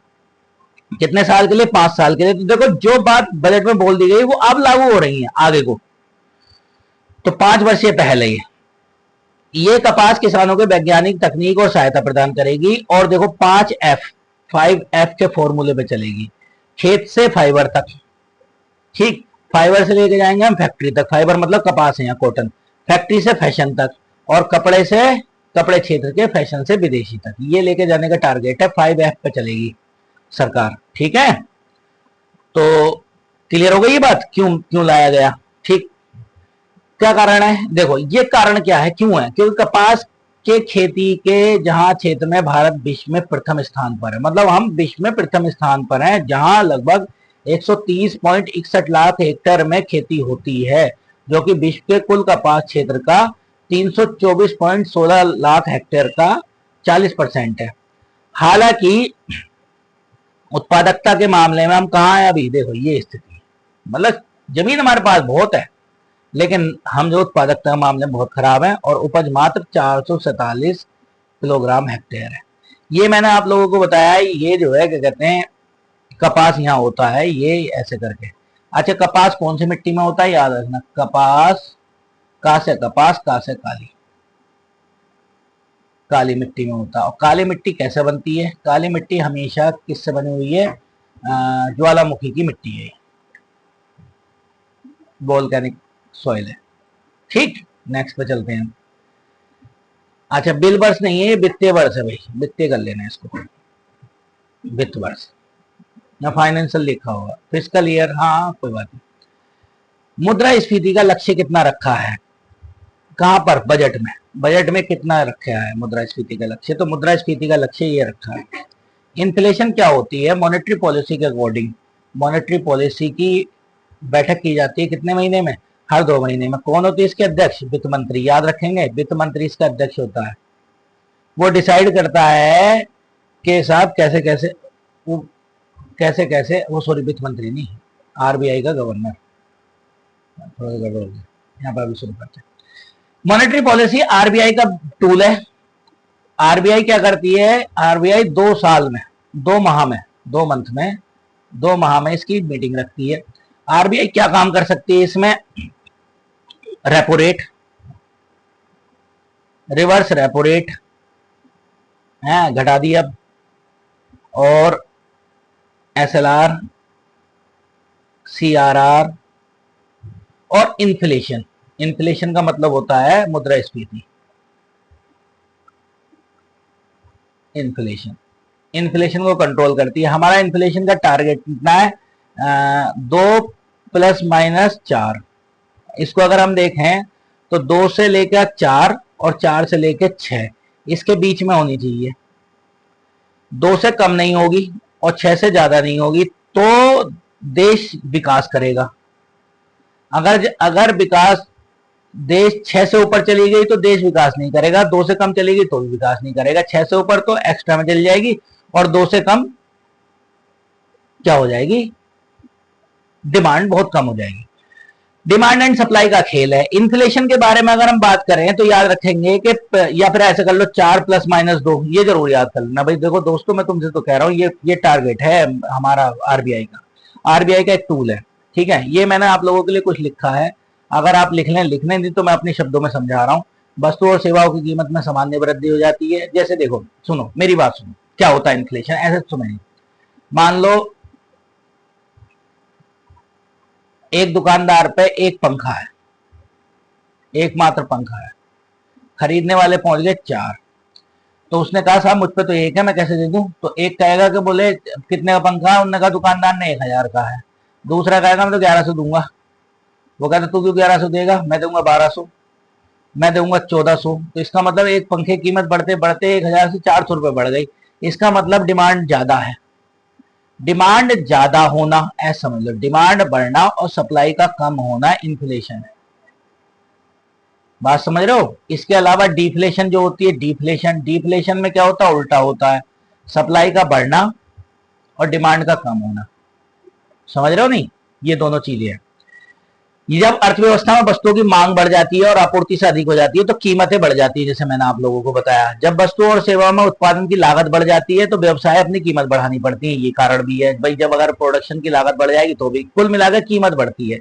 कितने साल के लिए? 5 साल के लिए। तो देखो, जो बात बजट में बोल दी गई वो अब लागू हो रही है आगे को, तो 5 वर्षीय पहले ही ये कपास किसानों के वैज्ञानिक तकनीक और सहायता प्रदान करेगी। और देखो 5F के फॉर्मूले पे चलेगी। खेत से फाइबर तक, ठीक। फाइबर से लेके जाएंगे हम फैक्ट्री तक। फाइबर मतलब कपास है या कॉटन। फैक्ट्री से फैशन तक, और कपड़े से, कपड़े क्षेत्र के फैशन से विदेशी तक, ये लेके जाने का टारगेट है। 5F पे चलेगी सरकार, ठीक है। तो क्लियर हो गई ये बात, क्यों क्यों लाया गया, ठीक। क्या कारण है? देखो ये कारण क्या है, क्यों है? क्योंकि कपास के खेती के जहां क्षेत्र में भारत विश्व में प्रथम स्थान पर है, मतलब हम विश्व में प्रथम स्थान पर हैं, जहां लगभग 130.61 लाख हेक्टेयर में खेती होती है, जो कि विश्व के कुल कपास क्षेत्र का 324.16 लाख हेक्टेयर का 40% है। हालांकि उत्पादकता के मामले में हम कहाँ हैं अभी? देखो ये स्थिति, मतलब जमीन हमारे पास बहुत है, लेकिन हम जो उत्पादकता के मामले में बहुत खराब है, और उपज मात्र 447 किलोग्राम हेक्टेयर है। ये मैंने आप लोगों को बताया, ये जो है क्या कहते हैं, कपास यहाँ होता है, ये ऐसे करके। अच्छा, कपास कौन सी मिट्टी में होता है, याद रखना। कपास का से काली, काली मिट्टी में होता है। और काली मिट्टी कैसे बनती है? काली मिट्टी हमेशा किससे बनी हुई है? ज्वालामुखी की मिट्टी है, वोल्केनिक सॉइल है, ठीक। नेक्स्ट पे चलते हैं। अच्छा, बिल वर्ष नहीं है, ये वित्तीय वर्ष है भाई, वित्तीय कर लेना इसको, वित्त वर्ष। या फाइनेंशियल लिखा होगा, फिस्कल ईयर, हाँ कोई बात नहीं। मुद्रास्फीति का लक्ष्य कितना रखा है, कहां पर, बजट में, बजट में कितना रखा है मुद्रास्फीति का लक्ष्य, तो मुद्रास्फीति का लक्ष्य ये रखा है। इन्फ्लेशन क्या होती है, मॉनेटरी पॉलिसी के अकॉर्डिंग, मॉनेटरी पॉलिसी की बैठक की जाती है कितने महीने में, हर 2 महीने में। कौन होती है इसके अध्यक्ष, वित्त मंत्री, याद रखेंगे, वित्त मंत्री इसका अध्यक्ष होता है। वो डिसाइड करता है कि साहब कैसे कैसे वो कैसे कैसे वो सॉरी वित्त मंत्री नहीं, आरबीआई का गवर्नर, थोड़ा गड़बड़ हो गया, यहाँ पर अभी शुरू करते हैं। मॉनेटरी पॉलिसी आरबीआई का टूल है। आरबीआई क्या करती है, आरबीआई 2 साल में, 2 माह में, 2 माह में इसकी मीटिंग रखती है। आरबीआई क्या काम कर सकती है इसमें, repo rate, reverse repo rate है घटा दी अब, और एसएलआर, सीआरआर और इन्फ्लेशन। इन्फ्लेशन का मतलब होता है मुद्रास्फीति। इन्फ्लेशन, इन्फ्लेशन को कंट्रोल करती है। हमारा इन्फ्लेशन का टारगेट कितना है, 2 ± 4। इसको अगर हम देखें तो 2 से लेकर 4 और 4 से लेकर 6 इसके बीच में होनी चाहिए। 2 से कम नहीं होगी और 6 से ज्यादा नहीं होगी तो देश विकास करेगा। अगर विकास देश 6 से ऊपर चली गई तो देश विकास नहीं करेगा, 2 से कम चलेगी तो भी विकास नहीं करेगा, 6 से ऊपर तो एक्स्ट्रा में चली जाएगी और 2 से कम क्या हो जाएगी, डिमांड बहुत कम हो जाएगी। डिमांड एंड सप्लाई का खेल है। इन्फ्लेशन के बारे में अगर हम बात करें तो याद रखेंगे कि, या फिर ऐसे कर लो 4 + -2, ये जरूर याद कर लेना भाई। देखो दोस्तों मैं तुमसे तो कह रहा हूं, ये टारगेट है हमारा आरबीआई का। आरबीआई का एक टूल है, ठीक है। ये मैंने आप लोगों के लिए कुछ लिखा है, अगर आप लिखने नहीं तो मैं अपने शब्दों में समझा रहा हूं। वस्तु और सेवाओं की कीमत में सामान्य वृद्धि हो जाती है। जैसे देखो, सुनो मेरी बात सुनो, क्या होता है इन्फ्लेशन, ऐसे समझिए। मान लो एक दुकानदार पे एक पंखा है, एकमात्र पंखा है, खरीदने वाले पहुंच गए 4। तो उसने कहा साहब मुझ पे तो एक है, मैं कैसे दे दूं। तो एक कहेगा कि बोले कितने का पंखा है, उन्होंने कहा दुकानदार ने 1000 का है। दूसरा कहेगा मैं तो 1100 दूंगा। वो कहता तू क्यों 1100 देगा, मैं दूंगा 1200, मैं दूंगा 1400। तो इसका मतलब एक पंखे की कीमत बढ़ते बढ़ते 1000 से 400 रुपए बढ़ गई। इसका मतलब डिमांड ज्यादा है। डिमांड ज्यादा होना, ऐसा समझ लो, डिमांड बढ़ना और सप्लाई का कम होना इन्फ्लेशन है। बात समझ रहे हो। इसके अलावा डिफ्लेशन जो होती है, डिफ्लेशन में क्या होता है, उल्टा होता है, सप्लाई का बढ़ना और डिमांड का कम होना। समझ रहे हो नहीं, ये दोनों चीजें हैं। जब अर्थव्यवस्था में वस्तुओं की मांग बढ़ जाती है और आपूर्ति से अधिक हो जाती है तो कीमतें बढ़ जाती है, जैसे मैंने आप लोगों को बताया। जब वस्तुओं और सेवाओं में उत्पादन की लागत बढ़ जाती है तो व्यवसाय अपनी कीमत बढ़ानी पड़ती है। ये कारण भी है भाई, जब अगर प्रोडक्शन की लागत बढ़ जाएगी तो भी कुल मिलाकर कीमत बढ़ती है।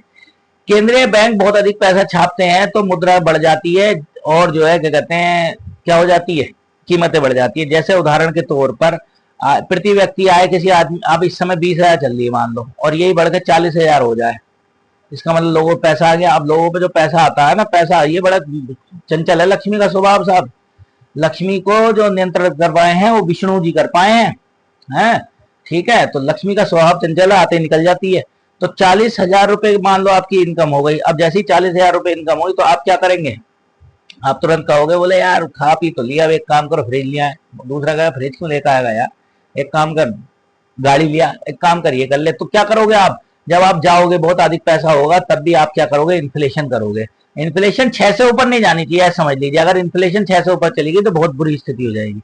केंद्रीय बैंक बहुत अधिक पैसा छापते हैं तो मुद्रा बढ़ जाती है और जो है क्या कहते हैं, क्या हो जाती है, कीमतें बढ़ जाती है। जैसे उदाहरण के तौर पर प्रति व्यक्ति आय किसी आदमी, अब इस समय 20,000 चल रही है मान लो, और यही बढ़कर 40,000 हो जाए, इसका मतलब लोगों को पैसा आ गया। अब लोगों पे जो पैसा आता है ना, पैसा ये बड़ा चंचल है, लक्ष्मी का स्वभाव साहब। लक्ष्मी को जो नियंत्रित कर पाए हैं वो विष्णु जी कर पाए हैं, ठीक है। तो लक्ष्मी का स्वभाव चंचल है, आते निकल जाती है। तो 40,000 रुपए मान लो आपकी इनकम हो गई। अब जैसे ही 40,000 रुपए इनकम हुई तो आप क्या करेंगे, आप तुरंत कहोगे बोले यार खा पी तो लिया, अब एक काम करो फ्रिज लिया है। दूसरा कहेगा फ्रिज क्यों लेकर आएगा यार, एक काम कर गाड़ी लिया, एक काम करिए कर ले। तो क्या करोगे आप, जब आप जाओगे बहुत अधिक पैसा होगा तब भी आप क्या करोगे, इन्फ्लेशन करोगे। इन्फ्लेशन 6 से ऊपर नहीं जानी चाहिए, समझ लीजिए। अगर इन्फ्लेशन 6 से ऊपर चली गई तो बहुत बुरी स्थिति हो जाएगी।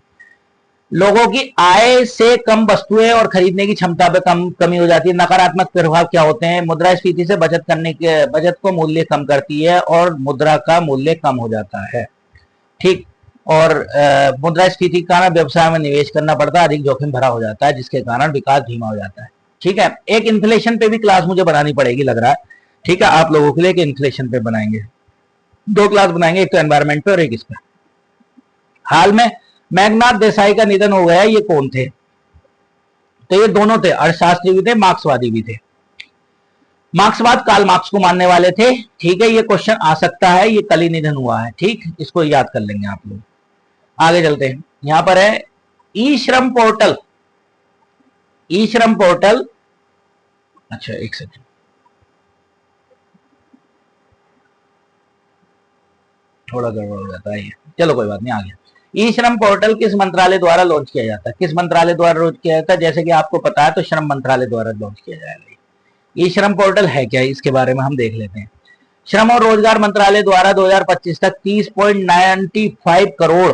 लोगों की आय से कम वस्तुएं और खरीदने की क्षमता पे कमी हो जाती है। नकारात्मक प्रभाव क्या होते हैं, मुद्रास्फीति से बचत को मूल्य कम करती है और मुद्रा का मूल्य कम हो जाता है, ठीक। और मुद्रास्फीति के कारण व्यवसाय में निवेश करना पड़ता है, अधिक जोखिम भरा हो जाता है, जिसके कारण विकास धीमा हो जाता है, ठीक है। एक इन्फ्लेशन पे भी क्लास मुझे बनानी पड़ेगी लग रहा है, ठीक है, आप लोगों के लिए। कि इन्फ्लेशन पे बनाएंगे, 2 क्लास बनाएंगे, एक तो एनवायरमेंट पे और एक इस पे। हाल में मेघनाथ देसाई का निधन हो गया। ये कौन थे, तो ये दोनों थे, अर्थशास्त्री भी थे, मार्क्सवादी भी थे। मार्क्सवाद कार्ल मार्क्स को मानने वाले थे, ठीक है। ये क्वेश्चन आ सकता है, ये कल ही निधन हुआ है, ठीक, इसको याद कर लेंगे आप लोग। आगे चलते हैं, यहां पर है ई श्रम पोर्टल। ई श्रम पोर्टल अच्छा एक सेकंड, थोड़ा गड़बड़ हो जाता है ये, चलो कोई बात नहीं, आ गया। ई श्रम पोर्टल किस मंत्रालय द्वारा लॉन्च किया जाता है? किस मंत्रालय द्वारा लॉन्च किया जाता है? जैसे कि आपको पता है तो श्रम मंत्रालय द्वारा लॉन्च किया जाएगा। ई श्रम पोर्टल है क्या, इसके बारे में हम देख लेते हैं। श्रम और रोजगार मंत्रालय द्वारा 2025 तक 30.95 करोड़,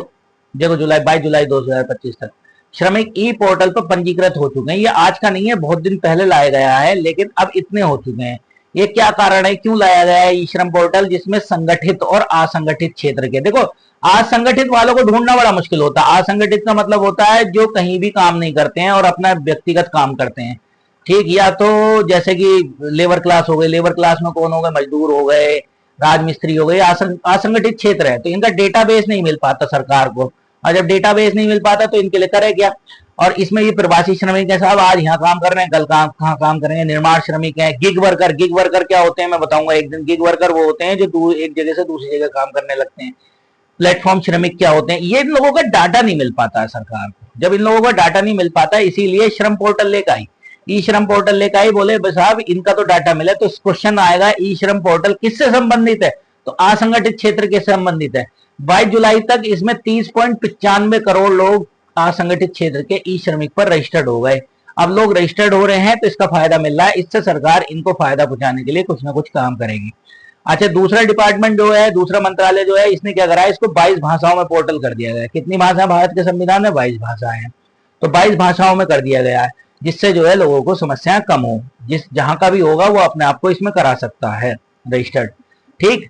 देखो जुलाई 22 जुलाई 2025 तक श्रमिक ई पोर्टल पर पंजीकृत हो चुके हैं। ये आज का नहीं है, बहुत दिन पहले लाया गया है, लेकिन अब इतने हो चुके हैं। ये क्या कारण है, क्यों लाया गया है ई श्रम पोर्टल, जिसमें संगठित और असंगठित क्षेत्र के, देखो असंगठित वालों को ढूंढना बड़ा मुश्किल होता है। असंगठित का मतलब होता है जो कहीं भी काम नहीं करते हैं और अपना व्यक्तिगत काम करते हैं, ठीक, या तो जैसे कि लेबर क्लास हो गई, लेबर क्लास में कौन हो गए, मजदूर हो गए, राजमिस्त्री हो गए, असंगठित क्षेत्र है, तो इनका डेटाबेस नहीं मिल पाता सरकार को, और जब डेटाबेस नहीं मिल पाता तो इनके लिए करे क्या। और इसमें ये प्रवासी श्रमिक है साहब, आज यहाँ काम कर रहे हैं, कल कहाँ काम करेंगे, निर्माण श्रमिक है, गिग वर्कर, गिग वर्कर क्या होते हैं मैं बताऊंगा एक दिन। गिग वर्कर वो होते हैं जो एक जगह से दूसरी जगह काम करने लगते हैं। प्लेटफॉर्म श्रमिक क्या होते हैं, ये इन लोगों का डाटा नहीं मिल पाता है सरकार को। जब इन लोगों का डाटा नहीं मिल पाता, इसीलिए श्रम पोर्टल लेकर आई, ई श्रम पोर्टल लेकर आई, बोले साहब इनका तो डाटा मिला, तो क्वेश्चन आएगा ई श्रम पोर्टल किससे संबंधित है, तो असंगठित क्षेत्र के संबंधित है। 22 जुलाई तक इसमें 30.95 करोड़ लोग असंगठित क्षेत्र के ई श्रमिक पर रजिस्टर्ड हो गए। अब लोग रजिस्टर्ड हो रहे हैं तो इसका फायदा मिल रहा है, इससे सरकार इनको फायदा पहुंचाने के लिए कुछ ना कुछ काम करेगी। अच्छा, दूसरा डिपार्टमेंट जो है, दूसरा मंत्रालय जो है, इसने क्या करा है, इसको 22 भाषाओं में पोर्टल कर दिया गया है। कितनी भाषा भारत के संविधान में, 22 भाषाएं हैं, तो 22 भाषाओं में कर दिया गया है, जिससे जो है लोगों को समस्याएं कम हो, जिस जहां का भी होगा वो अपने आप को इसमें करा सकता है रजिस्टर्ड। ठीक,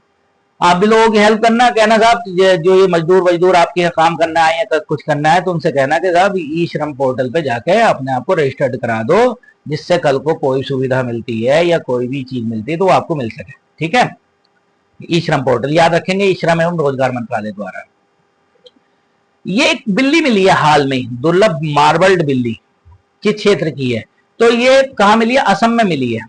आप भी लोगों की हेल्प करना, कहना साहब जो ये मजदूर आपके यहाँ काम करना है या कुछ करना है, तो उनसे कहना कि साहब ई श्रम पोर्टल पे जाके अपने आप को रजिस्टर्ड करा दो, जिससे कल को कोई सुविधा मिलती है या कोई भी चीज मिलती है तो वो आपको मिल सके। ठीक है, ई श्रम पोर्टल याद रखेंगे, ई श्रम एवं रोजगार मंत्रालय द्वारा। ये एक बिल्ली मिली है हाल में, दुर्लभ मार्बल्ड बिल्ली, किस क्षेत्र की है, तो ये कहां मिली है, असम में मिली है।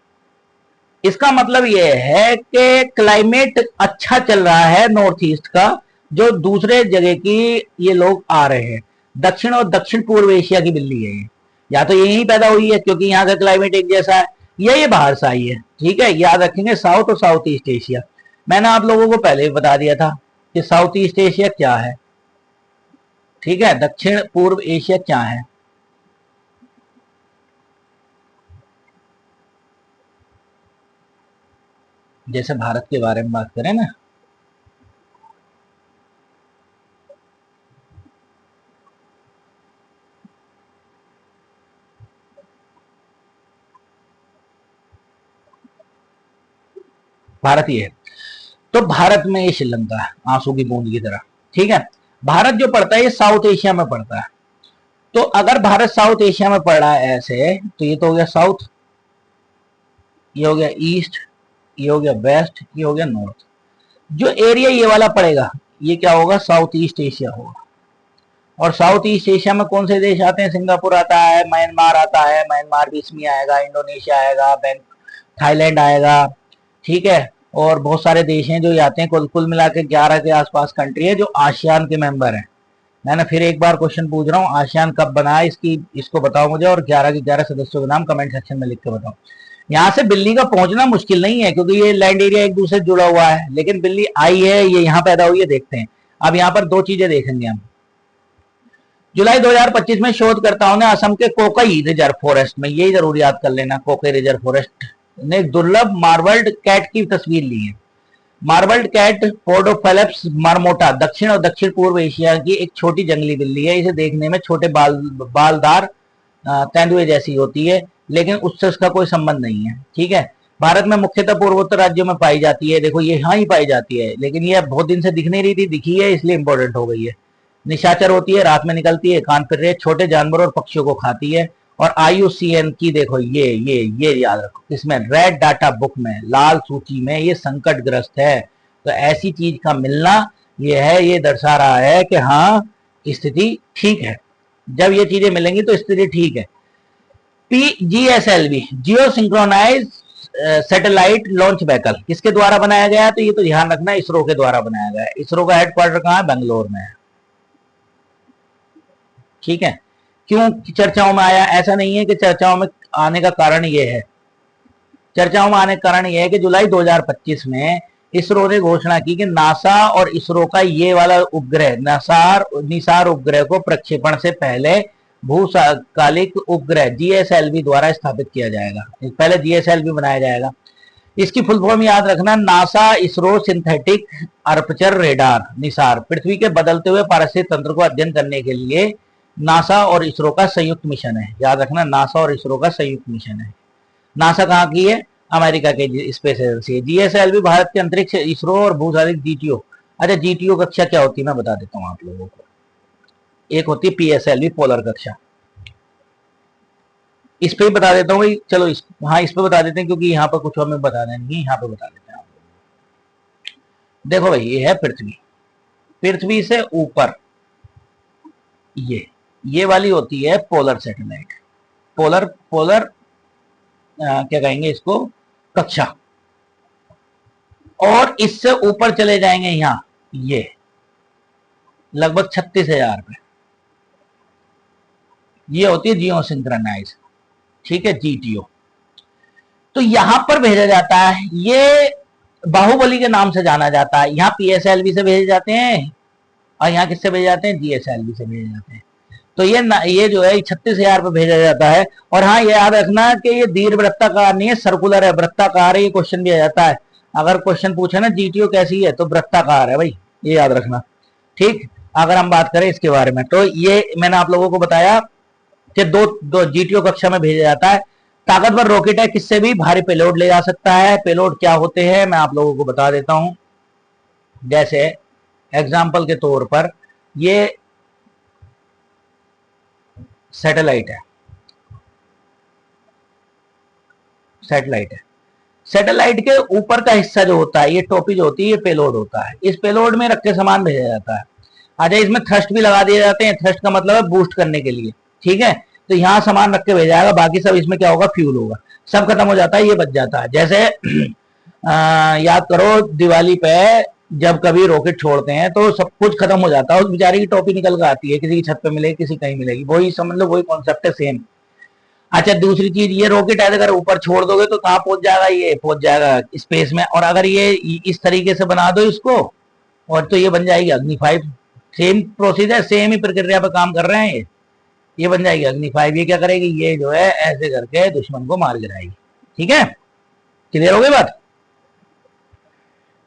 इसका मतलब ये है कि क्लाइमेट अच्छा चल रहा है नॉर्थ ईस्ट का, जो दूसरे जगह की ये लोग आ रहे हैं। दक्षिण और दक्षिण पूर्व एशिया की बिल्ली है ये, या तो यही पैदा हुई है क्योंकि यहाँ का क्लाइमेट एक जैसा है, या ये बाहर से आई है। ठीक है, याद रखेंगे साउथ और साउथ ईस्ट एशिया। मैंने आप लोगों को पहले ही बता दिया था कि साउथ ईस्ट एशिया क्या है, ठीक है, दक्षिण पूर्व एशिया क्या है। जैसे भारत के बारे में बात करें ना, भारत ये है, तो भारत में ये श्रीलंका है, आंसू की बूंद की तरह। ठीक है, भारत जो पड़ता है ये साउथ एशिया में पड़ता है, तो अगर भारत साउथ एशिया में पड़ रहा है ऐसे, तो ये तो हो गया साउथ, ये हो गया ईस्ट, ये हो गया वेस्ट, ये हो गया नॉर्थ। जो एरिया ये वाला पड़ेगा ये क्या होगा, साउथ ईस्ट एशिया होगा। और साउथ ईस्ट एशिया में कौन से देश आते हैं, सिंगापुर आता है, म्यांमार आता है, म्यांमार भी इसमें आएगा, इंडोनेशिया आएगा, थाईलैंड आएगा। ठीक है, और बहुत सारे देश हैं जो आते हैं, कुल मिला के 11 के आसपास कंट्री है जो आसियान के मेंबर हैं। मैंने फिर एक बार क्वेश्चन पूछ रहा हूँ, आसियान कब बना है इसको बताओ मुझे, और 11 के 11 सदस्यों के नाम कमेंट सेक्शन में लिख के बताओ। यहाँ से बिल्ली का पहुंचना मुश्किल नहीं है क्योंकि ये लैंड एरिया एक दूसरे से जुड़ा हुआ है, लेकिन बिल्ली आई है, ये यहाँ पैदा हुई है, देखते हैं। अब यहाँ पर दो चीजें देखेंगे हम। जुलाई 2025 में शोधकर्ताओं ने असम के कोकई रिजर्व फॉरेस्ट में, यही जरूर याद कर लेना, कोकई रिजर्व फॉरेस्ट ने दुर्लभ मार्बल्ड कैट की तस्वीर ली है। मार्बल्ड कैट पोर्डोफेलेप्स मार्मोटा दक्षिण और दक्षिण पूर्व एशिया की एक छोटी जंगली बिल्ली है। इसे देखने में छोटे बालदार तेंदुए जैसी होती है, लेकिन उससे उसका कोई संबंध नहीं है। ठीक है, भारत में मुख्यतः पूर्वोत्तर राज्यों में पाई जाती है, देखो ये यहाँ ही पाई जाती है, लेकिन ये बहुत दिन से दिख नहीं रही थी, दिखी है इसलिए इंपॉर्टेंट हो गई है। निशाचर होती है, रात में निकलती है, कान फिर रही है, छोटे जानवर और पक्षियों को खाती है। और IUCN की देखो ये याद रखो, इसमें रेड डाटा बुक में, लाल सूची में ये संकटग्रस्त है। तो ऐसी चीज का मिलना ये है, ये दर्शा रहा है कि हाँ स्थिति ठीक है। जब ये चीजें मिलेंगी तो स्थिति ठीक है। PGSLV जियो सिंक्रोनाइज सैटेलाइट लॉन्च व्हीकल किसके द्वारा बनाया गया है, तो ये तो ध्यान रखना इसरो के द्वारा बनाया गया है। इसरो का हेडक्वार्टर कहाँ है, बेंगलोर में है। ठीक है, क्यों चर्चाओं में आया, ऐसा नहीं है कि चर्चाओं में आने का कारण ये है, चर्चाओं में आने का कारण यह है कि जुलाई 2025 में इसरो ने घोषणा की कि नासा और इसरो का ये वाला उपग्रह निसार उपग्रह को प्रक्षेपण से पहले भूकालिक उपग्रह जीएसएलवी द्वारा स्थापित किया जाएगा। पहले जीएसएलवी बनाया जाएगा। इसकी फुल फॉर्म याद रखना, NASA ISRO synthetic aperture radar. NISAR पृथ्वी के बदलते हुए पारिस्थितिक तंत्र को अध्ययन करने के लिए नासा और इसरो का संयुक्त मिशन है। याद रखना, नासा और इसरो का संयुक्त मिशन है। नासा कहाँ की है? अमेरिका के स्पेस एजेंसी है। जीएसएलवी भारत के अंतरिक्ष इसरो और भूसालिक जीटीओ। अच्छा, जीटीओ कक्षा क्या होती है मैं बता देता हूँ आप लोगों को। एक होती है पीएसएलवी पोलर कक्षा। इस पे ही बता देता हूँ भाई, चलो इस पे बता देते हैं, क्योंकि यहाँ पर कुछ हमें बता देंगे, यहाँ पे बता देते हैं आप। देखो भाई, ये है पृथ्वी। पृथ्वी से ऊपर ये वाली होती है पोलर सैटेलाइट, पोलर क्या कहेंगे इसको, कक्षा। और इससे ऊपर चले जाएंगे यहां, ये लगभग 36,000 पे, ये होती है जियो सिंक्रोनाइज, ठीक है, जीटीओ। तो यहां पर भेजा जाता है, ये बाहुबली के नाम से जाना जाता है। यहां पीएसएलवी से भेजे जाते हैं और यहां किससे भेजे जाते हैं? जीएसएलवी से भेजे जाते हैं। तो ये जो है 36,000 पे भेजा जाता है। और हाँ, ये याद रखना कि ये दीर्घवृत्ताकार नहीं है, सर्कुलर है, वृत्ताकार है। ये क्वेश्चन भी आ जाता है, अगर क्वेश्चन पूछे ना जीटीओ कैसी है, तो वृत्ताकार है भाई, ये याद रखना, ठीक। अगर हम बात करें इसके बारे में, तो ये मैंने आप लोगों को बताया कि दो जीटीओ कक्षा में भेजा जाता है। ताकतवर रॉकेट है, किससे भी भारी पेलोड ले जा सकता है। पेलोड क्या होते हैं मैं आप लोगों को बता देता हूं। जैसे एग्जाम्पल के तौर पर ये सैटेलाइट है, सैटेलाइट के ऊपर का हिस्सा जो होता है, ये टोपी जो होती है, ये पेलोड होता है। इस पेलोड में रख के सामान भेजा जाता है। अच्छा, इसमें थ्रस्ट भी लगा दिए जाते हैं। थ्रस्ट का मतलब है बूस्ट करने के लिए, ठीक है। तो यहाँ सामान रख के भेजा जाएगा, बाकी सब इसमें क्या होगा, फ्यूल होगा। सब खत्म हो जाता है, ये बच जाता है। जैसे याद करो, दिवाली पे जब कभी रॉकेट छोड़ते हैं तो सब कुछ खत्म हो जाता है, उस बेचारे की टोपी निकल कर आती है, किसी की छत पे मिलेगी, किसी कहीं मिलेगी, वही समझ लो, वही कॉन्सेप्ट है, सेम। अच्छा, दूसरी चीज, ये रॉकेट है, अगर ऊपर छोड़ दोगे तो कहाँ पहुंच जाएगा? ये पहुंच जाएगा स्पेस में। और अगर ये इस तरीके से बना दो इसको, और तो ये बन जाएगी अग्नि 5। सेम प्रोसीजर, सेम ही प्रक्रिया पर काम कर रहे हैं। ये बन जाएगी अग्नि 5। ये क्या करेगी? ये जो है ऐसे करके दुश्मन को मार गिराएगी, ठीक है। क्लियर हो गई बात?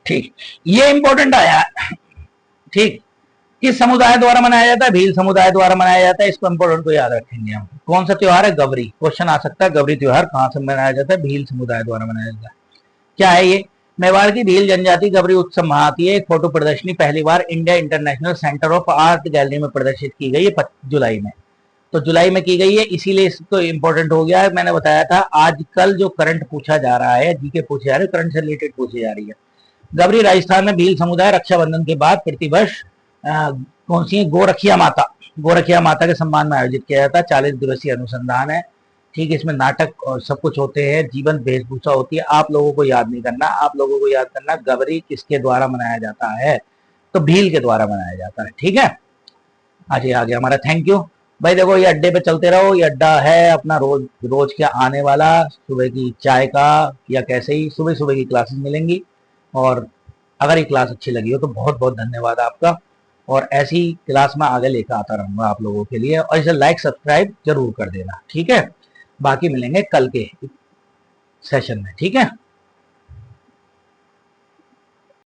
ठीक, ये इंपॉर्टेंट आया, ठीक। किस समुदाय द्वारा मनाया जाता है? भील समुदाय द्वारा मनाया जाता है। इसको इंपॉर्टेंट को याद रखेंगे हम। कौन सा त्योहार है? गवरी। क्वेश्चन आ सकता है, गवरी त्योहार कहां से मनाया जाता है? भील समुदाय द्वारा मनाया जाता है। क्या है ये? मेवाड़ की भील जनजाति गवरी उत्सव महाआती है। एक फोटो प्रदर्शनी पहली बार India international centre of art gallery में प्रदर्शित की गई है जुलाई में। तो जुलाई में की गई है, इसीलिए इसको इंपॉर्टेंट हो गया है। मैंने बताया था आजकल जो करंट पूछा जा रहा है, जीके पूछे जा रहे हैं, करंट से रिलेटेड पूछी जा रही है। गवरी राजस्थान में भील समुदाय रक्षाबंधन के बाद प्रतिवर्ष कौन सी गोरखिया माता के सम्मान में आयोजित किया जाता है। 40 दिवसीय अनुसंधान है, ठीक है। इसमें नाटक और सब कुछ होते हैं, जीवन वेशभूषा होती है। आप लोगों को याद नहीं करना, आप लोगों को याद करना गवरी किसके द्वारा मनाया जाता है, तो भील के द्वारा मनाया जाता है, ठीक है। आज आ गया हमारा, थैंक यू भाई। देखो, ये अड्डे पे चलते रहो, ये अड्डा है अपना रोज के आने वाला, सुबह की चाय का या कैसे ही सुबह की क्लासेस मिलेंगी। और अगर ये क्लास अच्छी लगी हो तो बहुत बहुत धन्यवाद आपका। और ऐसी क्लास में आगे लेकर आता रहूंगा आप लोगों के लिए, और इसे लाइक सब्सक्राइब जरूर कर देना, ठीक है। बाकी मिलेंगे कल के सेशन में, ठीक है।